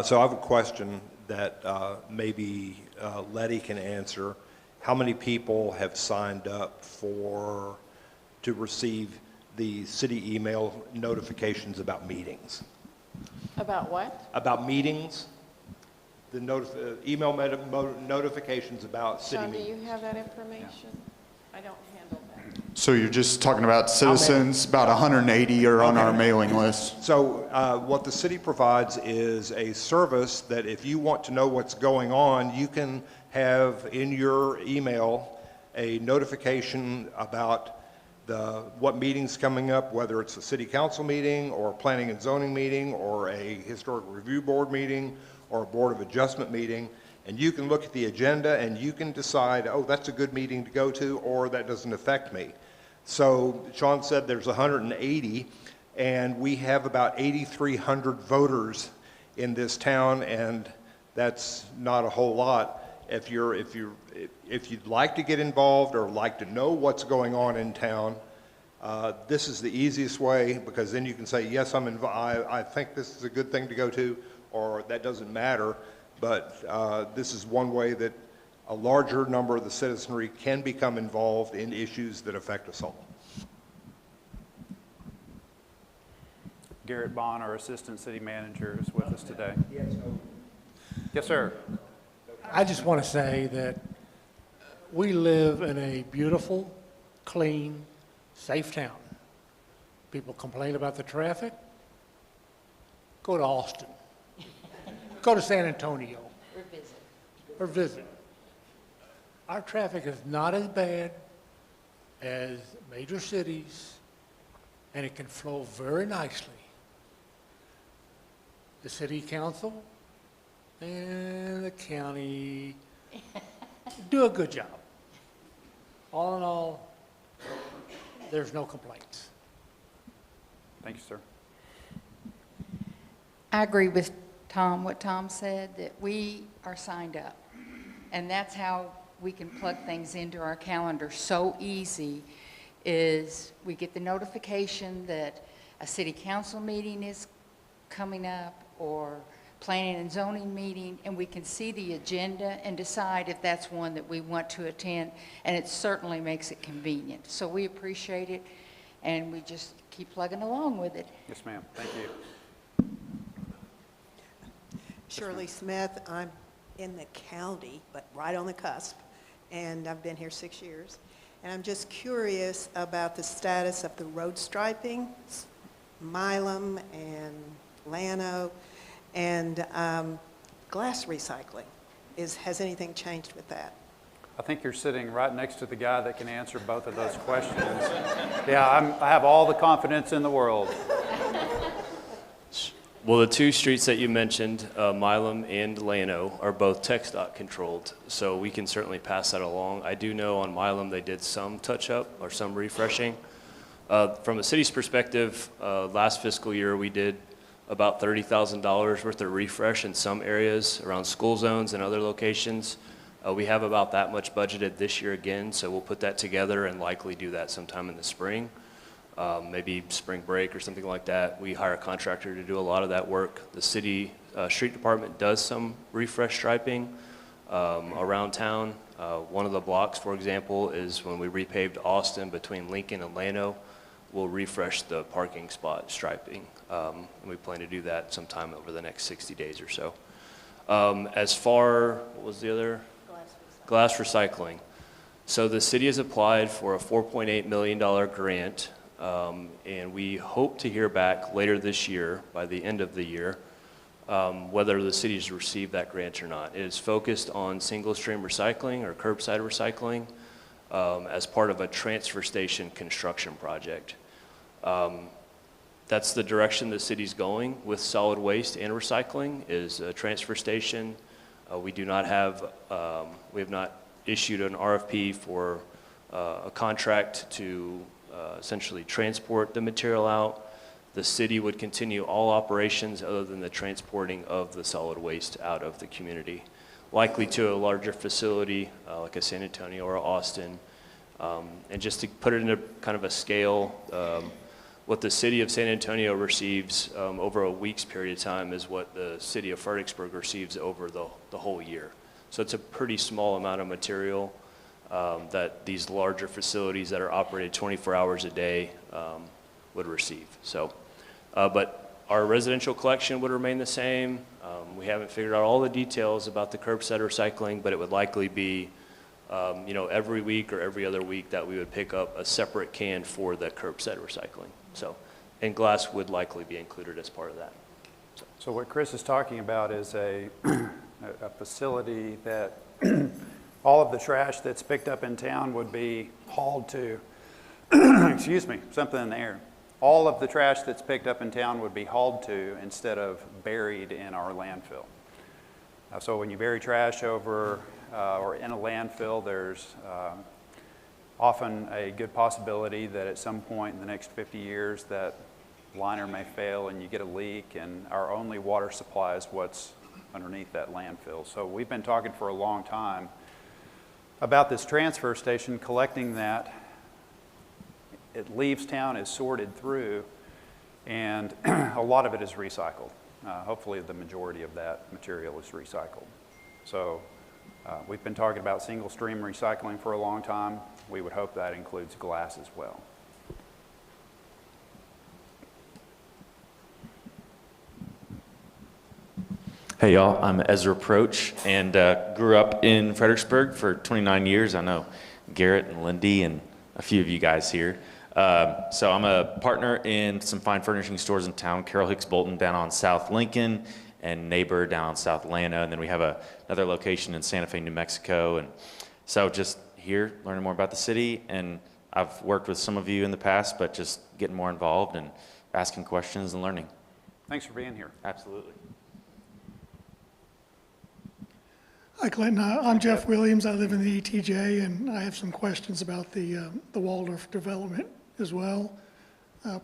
So I have a question that maybe Letty can answer. How many people have signed up to receive the city email notifications about meetings? About what? About meetings, the email notifications about city Sean, do meetings. you have that information? I don't handle that. So you're just talking about citizens, about 180 are on our mailing list. So what the city provides is a service that if you want to know what's going on, you can have in your email a notification about what meeting's coming up, whether it's a city council meeting or a planning and zoning meeting or a historic review board meeting or a board of adjustment meeting. And you can look at the agenda and you can decide, oh, that's a good meeting to go to, or that doesn't affect me. So Sean said there's 180, and we have about 8,300 voters in this town, and that's not a whole lot. If you'd like to get involved or like to know what's going on in town, this is the easiest way, because then you can say, yes, I'm involved. I think this is a good thing to go to, or that doesn't matter. But this is one way that a larger number of the citizenry can become involved in issues that affect us all. Garrett Bond, our Assistant City Manager, is with us today. Yes, sir. I just want to say that we live in a beautiful, clean, safe town. People complain about the traffic. Go to Austin. Go to San Antonio. Or visit. Our traffic is not as bad as major cities and it can flow very nicely. The city council and the county do a good job. All in all, there's no complaints. Thank you, sir. I agree with Tom, what Tom said, that we are signed up. And that's how we can plug things into our calendar so easy, is we get the notification that a city council meeting is coming up or planning and zoning meeting, and we can see the agenda and decide if that's one that we want to attend, and it certainly makes it convenient. So we appreciate it, and we just keep plugging along with it. Yes, ma'am. Thank you. Shirley Smith, I'm in the county, but right on the cusp, and I've been here 6 years. And I'm just curious about the status of the road striping, Milam and Llano, and glass recycling. Has anything changed with that? I think you're sitting right next to the guy that can answer both of those questions. Yeah, I have all the confidence in the world. Well, the two streets that you mentioned, Milam and Llano, are both TxDOT controlled, so we can certainly pass that along. I do know on Milam they did some touch-up or some refreshing. From a city's perspective, last fiscal year we did about $30,000 worth of refresh in some areas around school zones and other locations. We have about that much budgeted this year again, so we'll put that together and likely do that sometime in the spring. Maybe spring break or something like that. We hire a contractor to do a lot of that work. The city street department does some refresh striping around town. One of the blocks, for example, is when we repaved Austin between Lincoln and Llano, we'll refresh the parking spot striping. And we plan to do that sometime over the next 60 days or so. As far, what was the other? Glass recycling. So the city has applied for a $4.8 million grant. And we hope to hear back later this year, by the end of the year, whether the city has received that grant or not. It is focused on single stream recycling or curbside recycling as part of a transfer station construction project. That's the direction the city's going with solid waste and recycling, is a transfer station. We have not issued an RFP for a contract to essentially transport the material out. The city would continue all operations other than the transporting of the solid waste out of the community, likely to a larger facility like a San Antonio or Austin. And just to put it into kind of a scale, what the city of San Antonio receives over a week's period of time is what the city of Fredericksburg receives over the whole year. So it's a pretty small amount of material that these larger facilities that are operated 24 hours a day would receive. So, but our residential collection would remain the same. We haven't figured out all the details about the curbside recycling, but it would likely be, every week or every other week that we would pick up a separate can for the curbside recycling. So, and glass would likely be included as part of that. So what Chris is talking about is a facility that all of the trash that's picked up in town would be hauled to, excuse me, something in the air. All of the trash that's picked up in town would be hauled to instead of buried in our landfill. So when you bury trash over or in a landfill, there's often a good possibility that at some point in the next 50 years that liner may fail and you get a leak, and our only water supply is what's underneath that landfill. So we've been talking for a long time about this transfer station, collecting that. It leaves town, is sorted through, and a lot of it is recycled. Hopefully the majority of that material is recycled. So we've been talking about single stream recycling for a long time. We would hope that includes glass as well. Hey y'all, I'm Ezra Proch and grew up in Fredericksburg for 29 years. I know Garrett and Lindy and a few of you guys here. So I'm a partner in some fine furnishing stores in town, Carol Hicks Bolton down on South Lincoln and Neighbor down on South Llano. And then we have another location in Santa Fe, New Mexico. And so just here learning more about the city and I've worked with some of you in the past, but just getting more involved and asking questions and learning. Thanks for being here. Absolutely. Hi, Clinton. I'm Jeff Williams. I live in the ETJ, and I have some questions about the Waldorf development as well,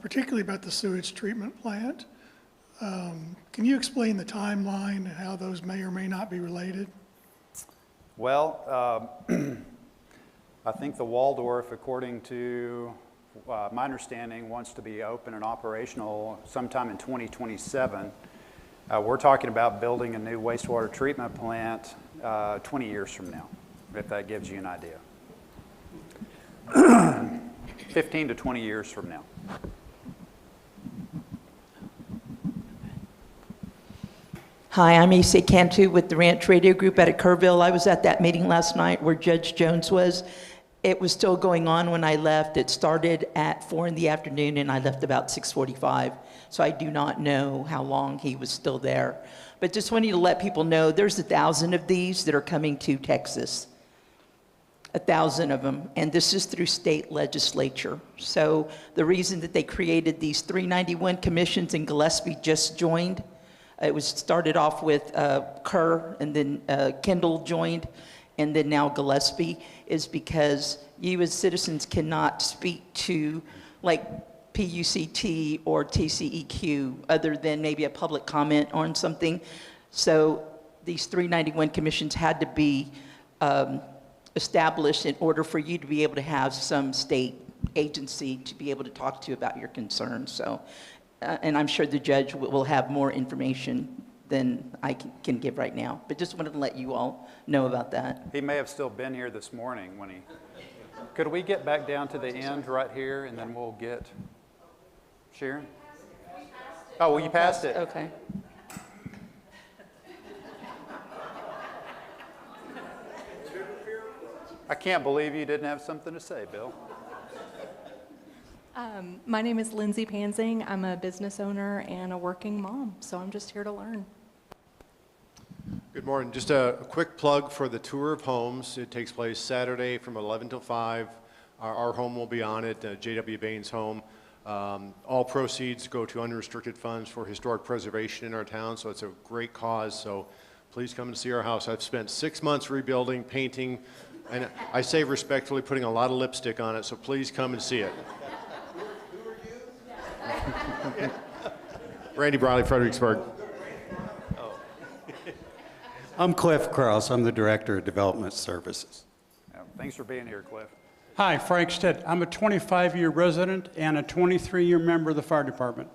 particularly about the sewage treatment plant. Can you explain the timeline and how those may or may not be related? Well, I think the Waldorf, according to my understanding, wants to be open and operational sometime in 2027. We're talking about building a new wastewater treatment plant 20 years from now, if that gives you an idea. 15 to 20 years from now. Hi, I'm E.C. Cantu with the Ranch Radio Group out of Kerrville. I was at that meeting last night where Judge Jones was. It was still going on when I left. It started at 4 in the afternoon and I left about 6:45. So I do not know how long he was still there. But just wanted to let people know there's 1,000 of these that are coming to Texas. 1,000 of them, and this is through state legislature. So the reason that they created these 391 commissions in Gillespie just joined. It was started off with Kerr, and then Kendall joined, and then now Gillespie, is because you as citizens cannot speak to like PUCT or TCEQ other than maybe a public comment on something. So these 391 commissions had to be established in order for you to be able to have some state agency to be able to talk to you about your concerns. So. And I'm sure the judge will have more information than I can give right now. But just wanted to let you all know about that. He may have still been here this morning when he... Could we get back down to the end right here, and then we'll get Sharon? Oh, well, you passed it. Okay. I can't believe you didn't have something to say, Bill. My name is Lindsay Pansing. I'm a business owner and a working mom, so I'm just here to learn. Good morning. Just a quick plug for the tour of homes. It takes place Saturday from 11 till 5. Our home will be on it, J.W. Bain's home. All proceeds go to unrestricted funds for historic preservation in our town, so it's a great cause. So please come and see our house. I've spent 6 months rebuilding, painting, and I say respectfully putting a lot of lipstick on it, so please come and see it. Randy Briley, Fredericksburg. I'm Cliff Krause. I'm the Director of Development Services. Thanks for being here, Cliff. Hi, Frank Stitt. I'm a 25-year resident and a 23-year member of the fire department.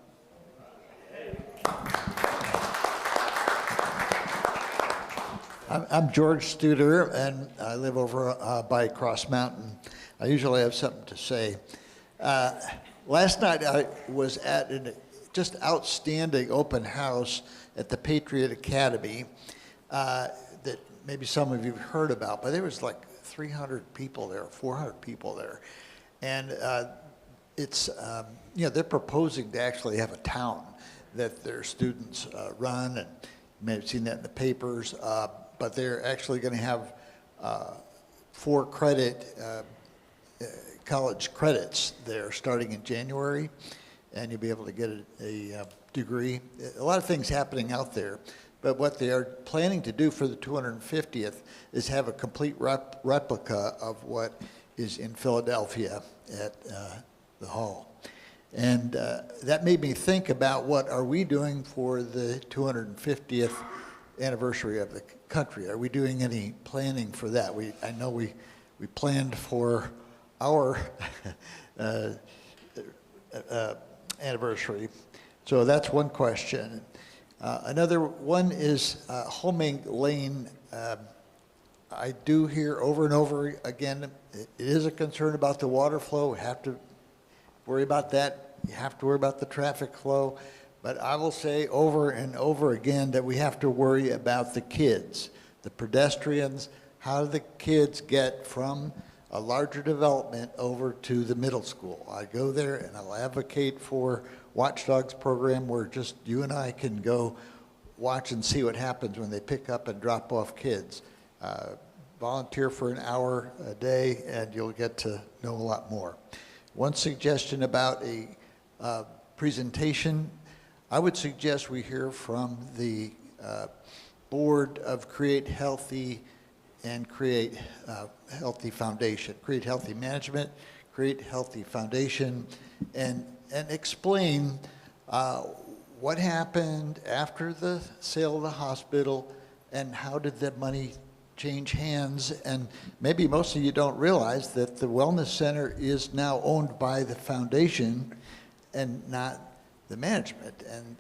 I'm George Studer, and I live over by Cross Mountain. I usually have something to say. Last night I was at a just outstanding open house at the Patriot Academy that maybe some of you have heard about, but there was like 300 people there, 400 people there. And it's, you know, they're proposing to actually have a town that their students run, and you may have seen that in the papers, but they're actually going to have 4 credit college credits there starting in January, and you'll be able to get a degree. A lot of things happening out there, but what they are planning to do for the 250th is have a complete replica of what is in Philadelphia at the hall. And that made me think about what are we doing for the 250th anniversary of the country. Are we doing any planning for that? I know we planned for our anniversary. So that's one question. Another one is Homing Lane. I do hear over and over again, it is a concern about the water flow. We have to worry about that. You have to worry about the traffic flow. But I will say over and over again that we have to worry about the kids, the pedestrians. How do the kids get from a larger development over to the middle school? I go there and I'll advocate for Watchdogs program where just you and I can go watch and see what happens when they pick up and drop off kids. volunteer for an hour a day, and you'll get to know a lot more. One suggestion about a presentation, I would suggest we hear from the board of Create Healthy and Create Healthy Foundation, Create Healthy Management, Create Healthy Foundation, and explain what happened after the sale of the hospital and how did that money change hands. And maybe most of you don't realize that the wellness center is now owned by the foundation and not the management, and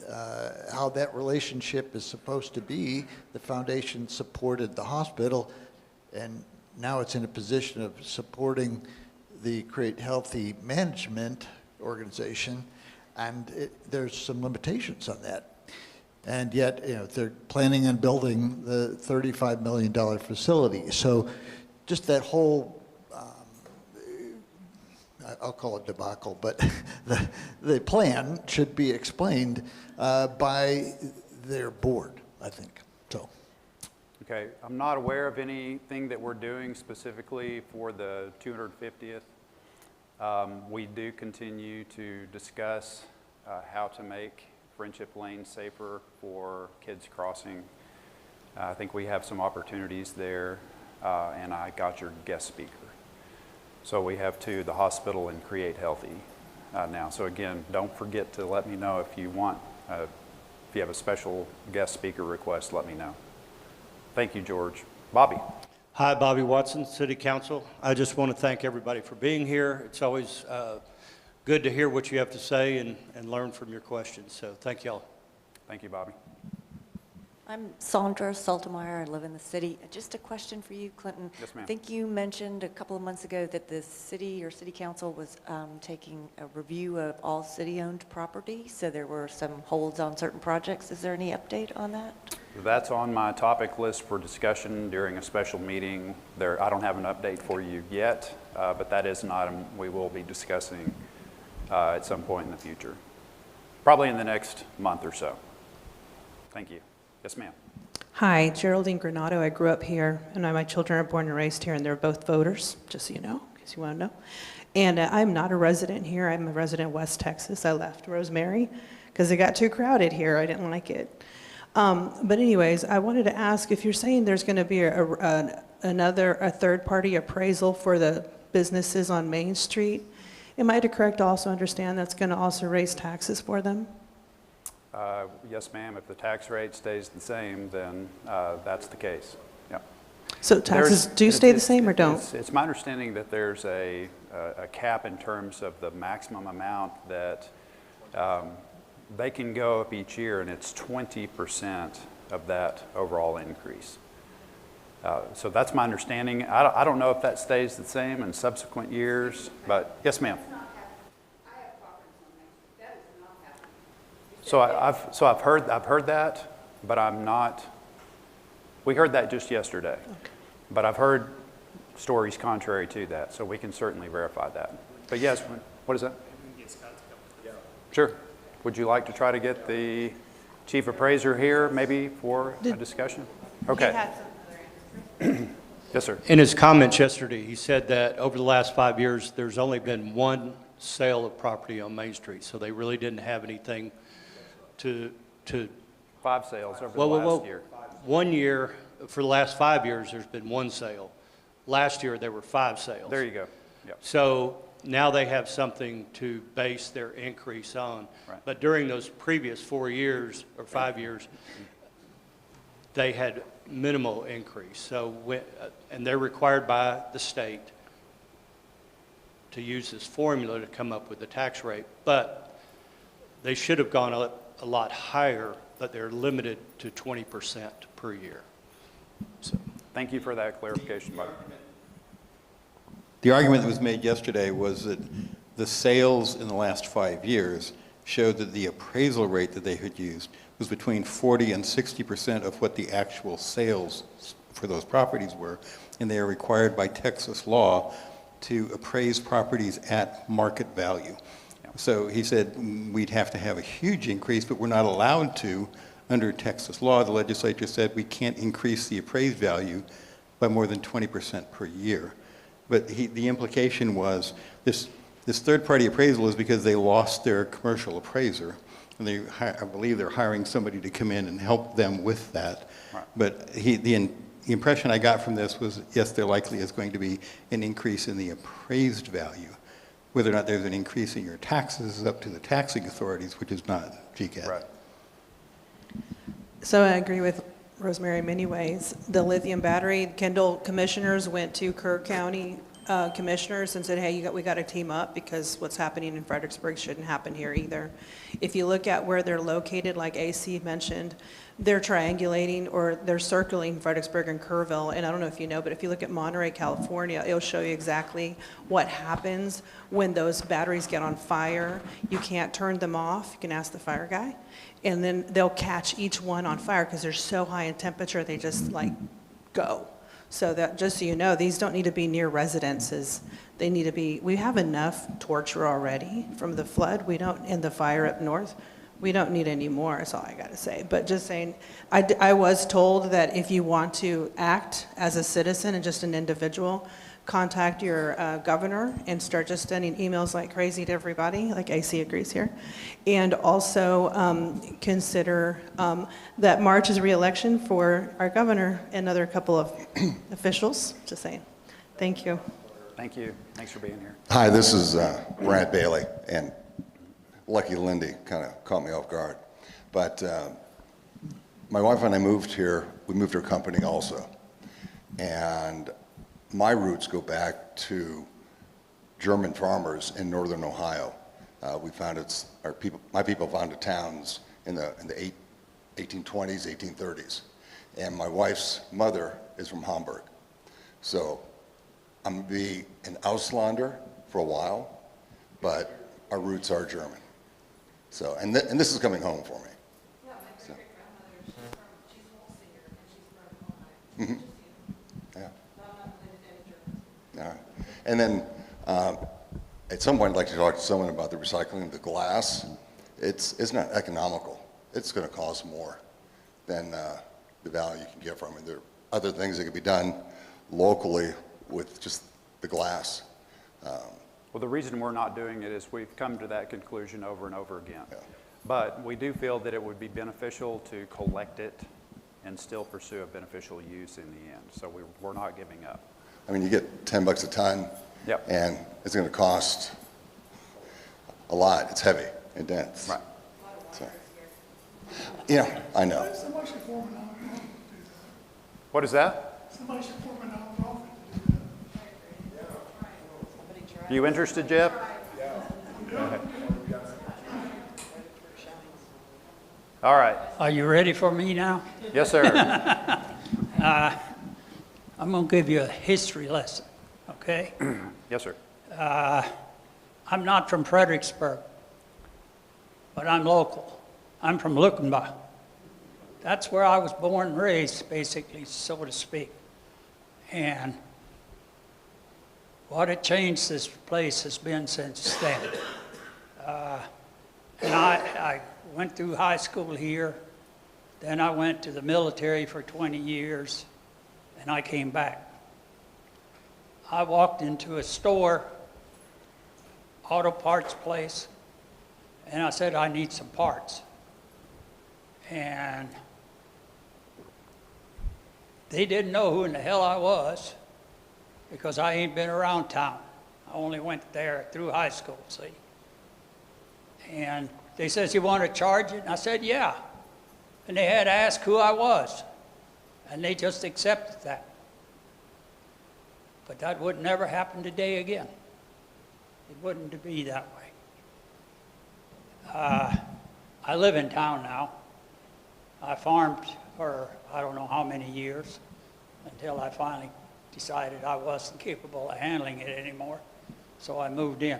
how that relationship is supposed to be. The foundation supported the hospital, and now it's in a position of supporting the Create Healthy Management organization, and there's some limitations on that. And yet, you know, they're planning on building the $35 million facility. So just that whole, I'll call it debacle, but the plan should be explained by their board, I think. So. Okay, I'm not aware of anything that we're doing specifically for the 250th. We do continue to discuss how to make Friendship Lane safer for kids crossing. I think we have some opportunities there, and I got your guest speaker. So we have two, the hospital and Create Healthy now. So again, don't forget to let me know if you want, if you have a special guest speaker request, let me know. Thank you, George. Bobby. Hi, Bobby Watson, City Council. I just want to thank everybody for being here. It's always good to hear what you have to say and learn from your questions. So thank y'all. Thank you, Bobby. I'm Sandra Saltemeyer. I live in the city. Just a question for you, Clinton. Yes, ma'am. I think you mentioned a couple of months ago that the city or city council was taking a review of all city-owned property, so there were some holds on certain projects. Is there any update on that? That's on my topic list for discussion during a special meeting. I don't have an update for you yet, but that is an item we will be discussing at some point in the future, probably in the next month or so. Thank you. Yes, ma'am. Hi, Geraldine Granado. I grew up here, and my children are born and raised here, and they're both voters, just so you know, in case you want to know. And I'm not a resident here. I'm a resident of West Texas. I left Rosemary because it got too crowded here. I didn't like it. But anyways, I wanted to ask if you're saying there's going to be a third-party appraisal for the businesses on Main Street. Am I correct to also understand that's going to also raise taxes for them? Yes, ma'am. If the tax rate stays the same, then that's the case. Yep. So taxes do stay the same or don't? It's my understanding that there's a cap in terms of the maximum amount that they can go up each year, and it's 20% of that overall increase. So that's my understanding. I don't know if that stays the same in subsequent years, but yes, ma'am. So I've heard that, but I'm not. We heard that just yesterday, but I've heard stories contrary to that, so we can certainly verify that. But yes, what is that? Sure. Would you like to try to get the chief appraiser here, maybe for a discussion? Okay. Yes, sir. In his comments yesterday, he said that over the last 5 years, there's only been one sale of property on Main Street, so they really didn't have anything to 5 sales over the last year. 1 year, for the last 5 years, there's been one sale. Last year, there were 5 sales. There you go. Yep. So now they have something to base their increase on. Right. But during those previous 4 years or 5 years, they had minimal increase. So, and they're required by the state to use this formula to come up with the tax rate. But they should have gone up a lot higher, but they're limited to 20% per year. So, thank you for that clarification, Mike. The argument that was made yesterday was that the sales in the last 5 years showed that the appraisal rate that they had used was between 40 and 60% of what the actual sales for those properties were, and they are required by Texas law to appraise properties at market value. So he said we'd have to have a huge increase, but we're not allowed to under Texas law. The legislature said we can't increase the appraised value by more than 20% per year. But the implication was this third-party appraisal is because they lost their commercial appraiser, and I believe they're hiring somebody to come in and help them with that. Right. But the impression I got from this was, yes, there likely is going to be an increase in the appraised value. Whether or not there's an increase in your taxes is up to the taxing authorities, which is not GCAD. Right. So I agree with Rosemary in many ways. The lithium battery, Kendall commissioners went to Kerr County commissioners and said, hey, we got to team up because what's happening in Fredericksburg shouldn't happen here either. If you look at where they're located, like AC mentioned, they're triangulating or they're circling Fredericksburg and Kerrville. And I don't know if you know, but if you look at Monterey, California, it'll show you exactly what happens when those batteries get on fire. You can't turn them off. You can ask the fire guy. And then they'll catch each one on fire because they're so high in temperature, they just like go. So that, just so you know, these don't need to be near residences. They need to be, we have enough torture already from the flood. We don't, and the fire up north. We don't need any more, that's all I gotta say. But just saying, I was told that if you want to act as a citizen and just an individual, contact your governor and start just sending emails like crazy to everybody, like AC agrees here. And also consider that March is a re-election for our governor and another couple of officials, just saying. Thank you. Thank you. Thanks for being here. Hi, this is Brad Bailey, and Lucky Lindy kind of caught me off guard. But my wife and I moved here, we moved our company also. And my roots go back to German farmers in northern Ohio. We founded, my people founded towns in the 1820s, 1830s. And my wife's mother is from Hamburg. So I'm gonna be an Auslander for a while, but our roots are German. So, and this is coming home for me. Yeah, my great-great-grandmother, she's a singer, and she's from Ohio. Yeah. But I'm not related to any Germans. All right. And then at some point, I'd like to talk to someone about the recycling of the glass. It's not economical. It's going to cost more than the value you can get from it. There are other things that could be done locally with just the glass. Well, the reason we're not doing it is we've come to that conclusion over and over again. Yeah. But we do feel that it would be beneficial to collect it and still pursue a beneficial use in the end. So we're not giving up. I mean, you get $10 a ton, yep. And it's going to cost a lot. It's heavy and dense. Right. So, yeah, I know. Somebody should form a nonprofit to do that. What is that? Somebody should form a nonprofit. Are you interested, Jeff? All right. Are you ready for me now? Yes, sir. I'm going to give you a history lesson, okay? Yes, sir. I'm not from Fredericksburg, but I'm local. I'm from Luckenbach. That's where I was born and raised, basically, so to speak. And what a change this place has been since then. And I went through high school here, then I went to the military for 20 years, and I came back. I walked into a store, auto parts place, and I said, I need some parts. And they didn't know who in the hell I was, because I ain't been around town. I only went there through high school, see. And they says, you want to charge it? And I said, yeah. And they had to ask who I was. And they just accepted that. But that would never happen today again. It wouldn't be that way. I live in town now. I farmed for I don't know how many years until I finally decided I wasn't capable of handling it anymore, so I moved in.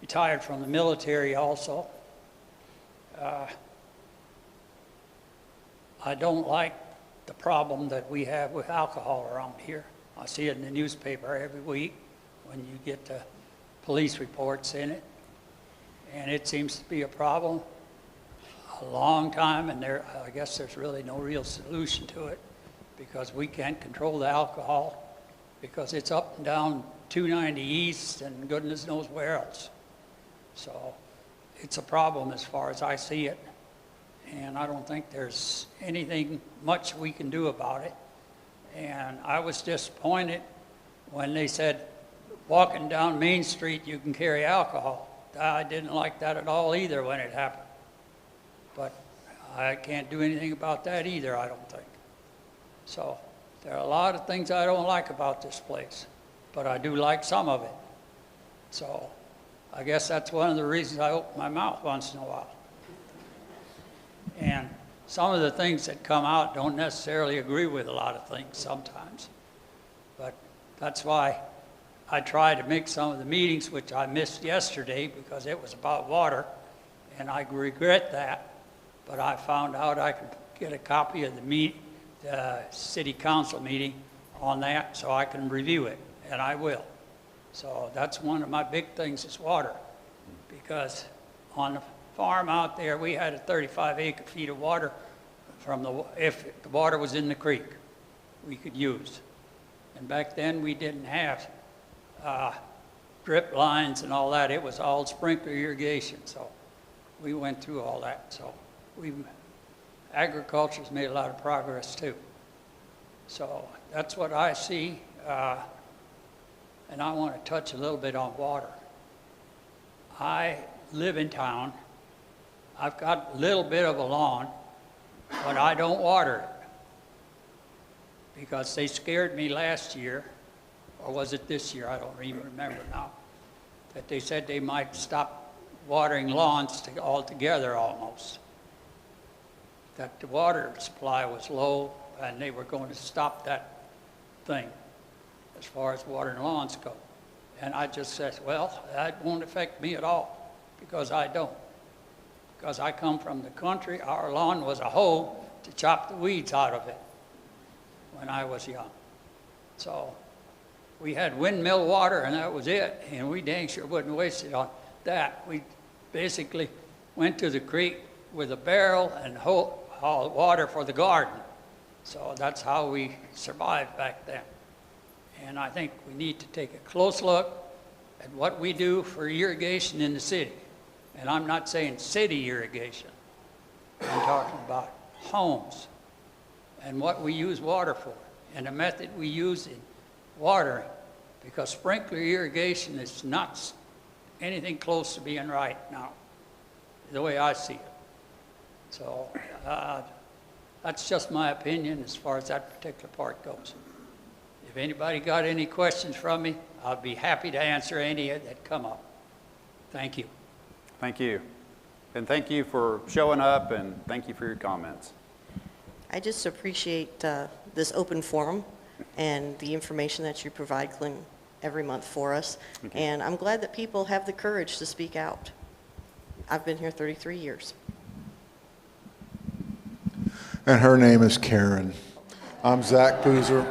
Retired from the military also. I don't like the problem that we have with alcohol around here. I see it in the newspaper every week when you get the police reports in it, and it seems to be a problem. a long time, and I guess there's really no real solution to it because we can't control the alcohol because it's up and down 290 East and goodness knows where else. So it's a problem as far as I see it, and I don't think there's anything much we can do about it. And I was disappointed when they said, walking down Main Street, you can carry alcohol. I didn't like that at all either when it happened. But I can't do anything about that either, I don't think. So there are a lot of things I don't like about this place, but I do like some of it. So I guess that's one of the reasons I open my mouth once in a while. And some of the things that come out don't necessarily agree with a lot of things sometimes. But that's why I try to make some of the meetings, which I missed yesterday because it was about water, and I regret that. But I found out I could get a copy of the city council meeting on that so I can review it, and I will. So that's one of my big things is water, because on the farm out there, we had a 35 acre-feet of water if the water was in the creek, we could use. And back then, we didn't have drip lines and all that. It was all sprinkler irrigation, so we went through all that. So agriculture's made a lot of progress too. So that's what I see, and I want to touch a little bit on water. I live in town. I've got a little bit of a lawn, but I don't water it because they scared me last year, or was it this year? I don't even remember now, that they said they might stop watering lawns altogether almost. That the water supply was low and they were going to stop that thing as far as watering lawns go. And I just said, well, that won't affect me at all because I don't. Because I come from the country, our lawn was a hoe to chop the weeds out of it when I was young. So we had windmill water and that was it, and we dang sure wouldn't waste it on that. We basically went to the creek with a barrel and hauled water for the garden. So that's how we survived back then. And I think we need to take a close look at what we do for irrigation in the city. And I'm not saying city irrigation. I'm talking about homes and what we use water for and the method we use in watering. Because sprinkler irrigation is not anything close to being right now, the way I see it. So that's just my opinion as far as that particular part goes. If anybody got any questions from me, I'll be happy to answer any that come up. Thank you. Thank you. And thank you for showing up, and thank you for your comments. I just appreciate this open forum and the information that you provide, Clint, every month for us. And I'm glad that people have the courage to speak out. I've been here 33 years. And her name is Karen. I'm Zach Boozer.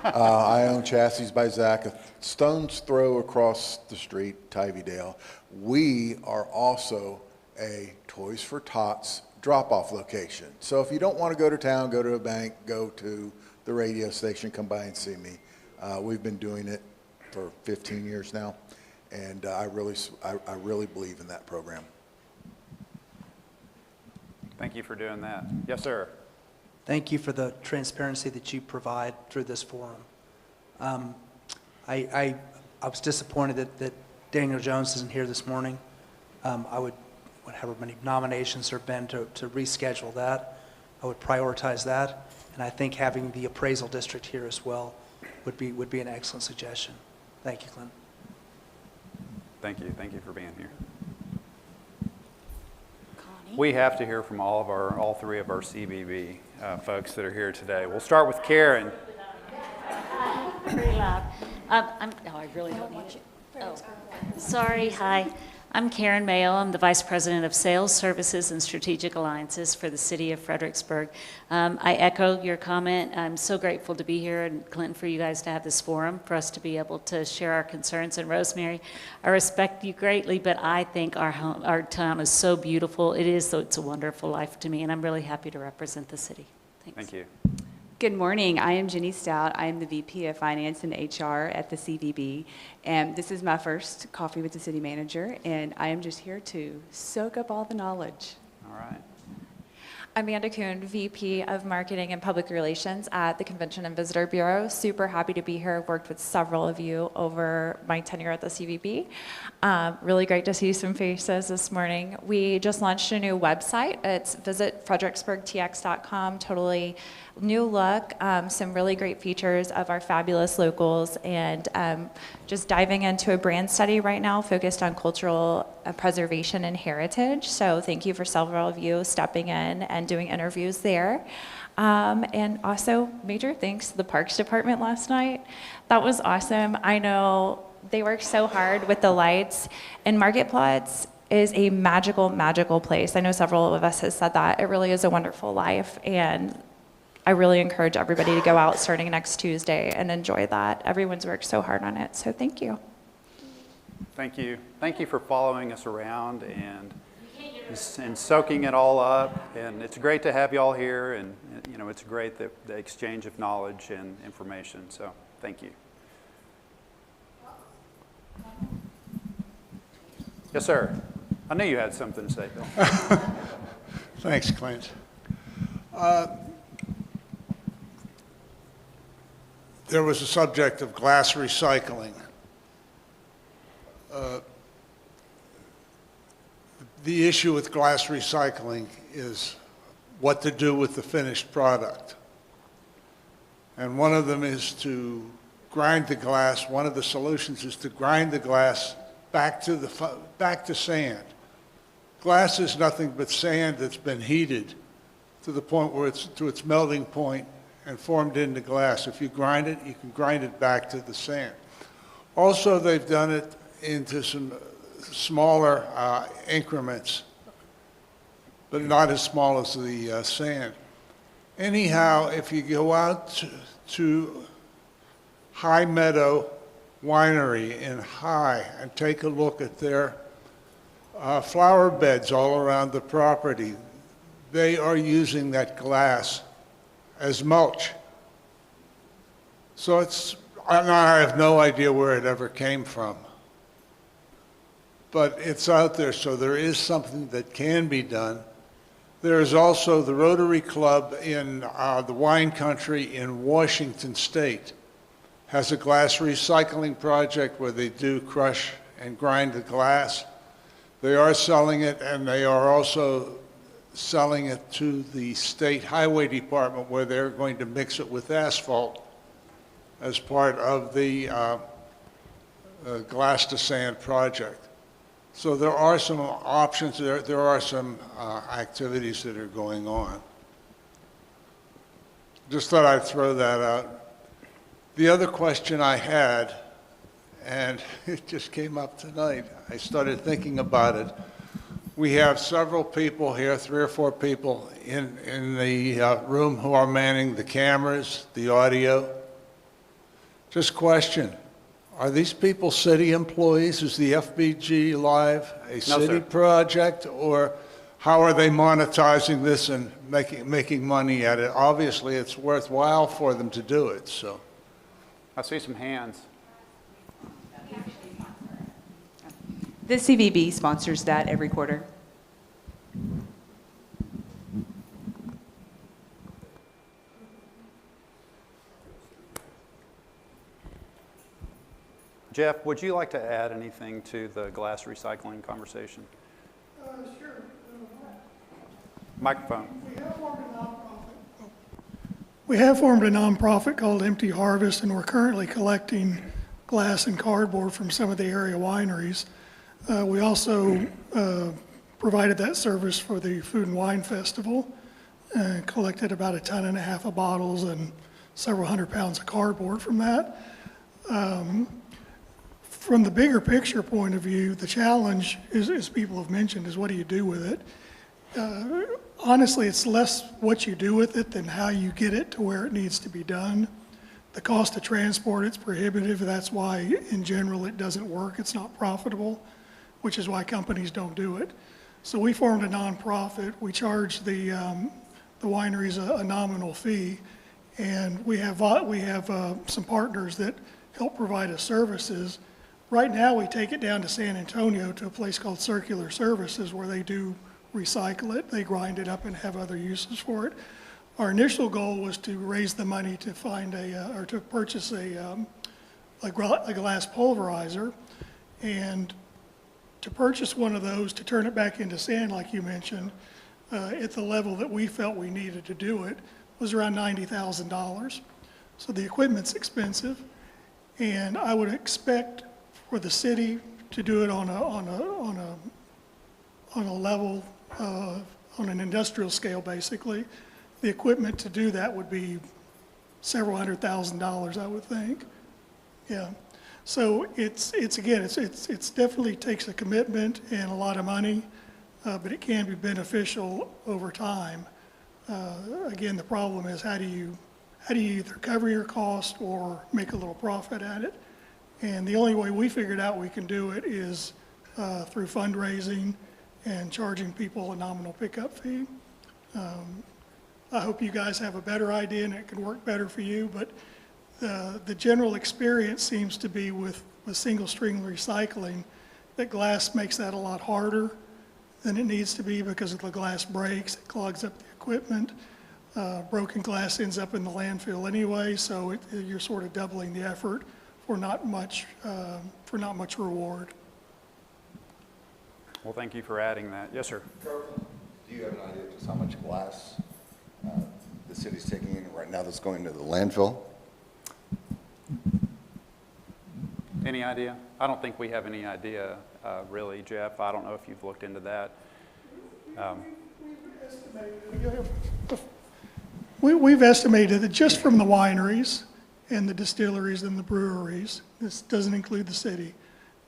I own Chassis by Zach, a stone's throw across the street, Tivydale. We are also a Toys for Tots drop-off location. So if you don't want to go to town, go to a bank, go to the radio station, come by and see me. We've been doing it for 15 years now, and I really believe in that program. Thank you for doing that. Yes, sir. Thank you for the transparency that you provide through this forum. I was disappointed that Daniel Jones isn't here this morning. I would, however many nominations there have been to reschedule that, I would prioritize that. And I think having the appraisal district here as well would be an excellent suggestion. Thank you, Clint. Thank you. Thank you for being here. We have to hear from all three of our CBB folks that are here today. We'll start with Karen. Pretty loud. No, I really don't need you. Oh, sorry. Hi. I'm Karen Mayo. I'm the Vice President of Sales, Services, and Strategic Alliances for the City of Fredericksburg. I echo your comment. I'm so grateful to be here, and Clinton, for you guys to have this forum, for us to be able to share our concerns. And Rosemary, I respect you greatly, but I think our town is so beautiful. It's a wonderful life to me, and I'm really happy to represent the city. Thanks. Thank you. Good morning. I am Jenny Stout. I am the VP of Finance and HR at the CVB. And this is my first coffee with the city manager, and I am just here to soak up all the knowledge. All right. I'm Amanda Kuhn, VP of Marketing and Public Relations at the Convention and Visitor Bureau. Super happy to be here. Worked with several of you over my tenure at the CVB. Really great to see some faces this morning. We just launched a new website. It's visit fredericksburgtx.com. Totally new look, some really great features of our fabulous locals, and just diving into a brand study right now focused on cultural preservation and heritage. So thank you for several of you stepping in and doing interviews there. And also major thanks to the Parks Department last night. That was awesome. I know they worked so hard with the lights, and Market Plots is a magical, magical place. I know several of us have said that. It really is a wonderful life, and I really encourage everybody to go out starting next Tuesday and enjoy that. Everyone's worked so hard on it, so thank you. Thank you. Thank you for following us around and soaking it all up. And it's great to have you all here, and you know, it's great the exchange of knowledge and information. So thank you. Yes, sir. I knew you had something to say, Bill. Thanks, Clint. There was a subject of glass recycling. The issue with glass recycling is what to do with the finished product. And one of them is to grind the glass. One of the solutions is to grind the glass back to sand. Glass is nothing but sand that's been heated to the point where it's to its melting point and formed into glass. If you grind it, you can grind it back to the sand. Also, they've done it into some smaller increments, but not as small as the sand. Anyhow, if you go out to High Meadow Winery in High and take a look at their flower beds all around the property, they are using that glass as mulch. So I have no idea where it ever came from. But it's out there, so there is something that can be done. There is also the Rotary Club in the wine country in Washington State has a glass recycling project where they do crush and grind the glass. They are selling it, and they are also selling it to the state highway department, where they're going to mix it with asphalt as part of the glass to sand project. So there are some options, there are some activities that are going on. Just thought I'd throw that out. The other question I had, and it just came up tonight, I started thinking about it. We have several people here, 3 or 4 people in the room who are manning the cameras, the audio. Just question, are these people city employees? Is the Fbg.Live a city project, or how are they monetizing this and making money at it? Obviously, it's worthwhile for them to do it, so. I see some hands. The CVB sponsors that every quarter. Jeff, would you like to add anything to the glass recycling conversation? Sure. Microphone. We have formed a nonprofit called Empty Harvest, and we're currently collecting glass and cardboard from some of the area wineries. We also provided that service for the Food and Wine Festival, collected about 1.5 tons of bottles and several hundred pounds of cardboard from that. from the bigger picture point of view, the challenge is, as people have mentioned, is what do you do with it? Honestly, it's less what you do with it than how you get it to where it needs to be done. The cost of transport, it's prohibitive. That's why, in general, it doesn't work. It's not profitable, which is why companies don't do it. So we formed a nonprofit. We charge the wineries a nominal fee, and we have some partners that help provide us services. Right now, we take it down to San Antonio to a place called Circular Services where they do recycle it. They grind it up and have other uses for it. Our initial goal was to raise the money to find or to purchase a glass pulverizer, and to purchase one of those to turn it back into sand, like you mentioned, at the level that we felt we needed to do it, was around $90,000. So the equipment's expensive, and I would expect for the city to do it on a level, on an industrial scale, basically. The equipment to do that would be several $100,000, I would think. Yeah. So it's definitely takes a commitment and a lot of money, but it can be beneficial over time. Again, the problem is how do you either cover your cost or make a little profit at it? And the only way we figured out we can do it is through fundraising and charging people a nominal pickup fee. I hope you guys have a better idea and it can work better for you, but the general experience seems to be with single string recycling that glass makes that a lot harder than it needs to be because if the glass breaks, it clogs up the equipment. Broken glass ends up in the landfill anyway, so you're sort of doubling the effort for not much reward. Well, thank you for adding that. Yes, sir. Do you have an idea of just how much glass the city's taking in right now that's going to the landfill? Any idea? I don't think we have any idea, really, Jeff. I don't know if you've looked into that. We've estimated that just from the wineries and the distilleries and the breweries, this doesn't include the city,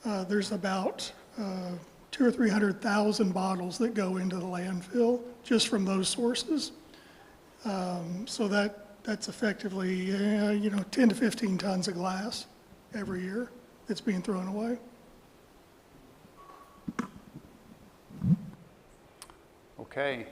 there's about 200,000 or 300,000 bottles that go into the landfill just from those sources. So that's effectively 10 to 15 tons of glass every year that's being thrown away. Okay.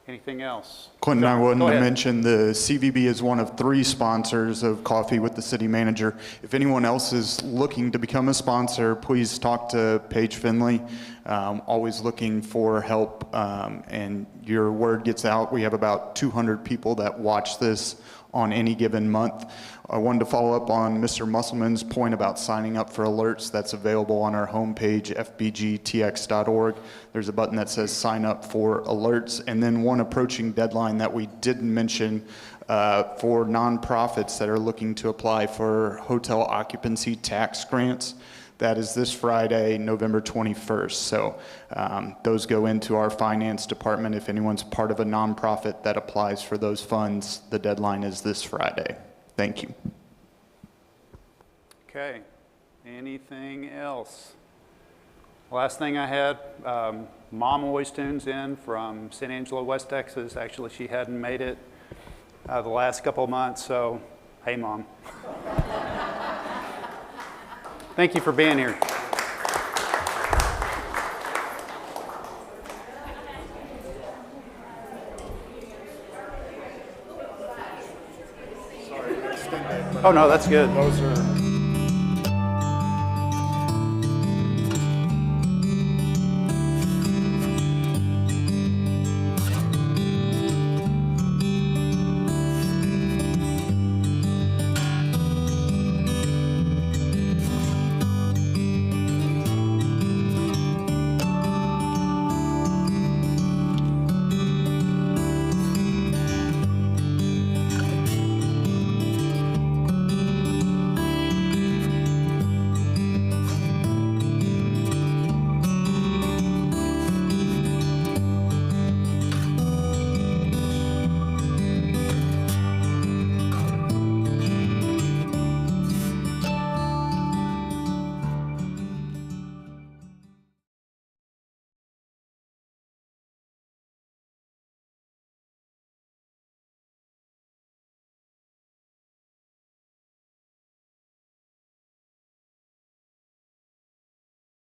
Anything else? Clinton, I wanted Go to ahead. mention the CVB is one of 3 sponsors of Coffee with the City Manager. If anyone else is looking to become a sponsor, please talk to Paige Finley. Always looking for help, and your word gets out. We have about 200 people that watch this on any given month. I wanted to follow up on Mr. Musselman's point about signing up for alerts. That's available on our homepage, Fbg.Live. There's a button that says sign up for alerts. And then one approaching deadline that we didn't mention for nonprofits that are looking to apply for hotel occupancy tax grants. That is this Friday, November 21st. So those go into our finance department. If anyone's part of a nonprofit that applies for those funds, the deadline is this Friday. Thank you. Okay. Anything else? Last thing I had, Mom always tunes in from San Angelo, West Texas. Actually, she hadn't made it the last couple of months, so hey, Mom. Thank you for being here. Oh, no, that's good. Those are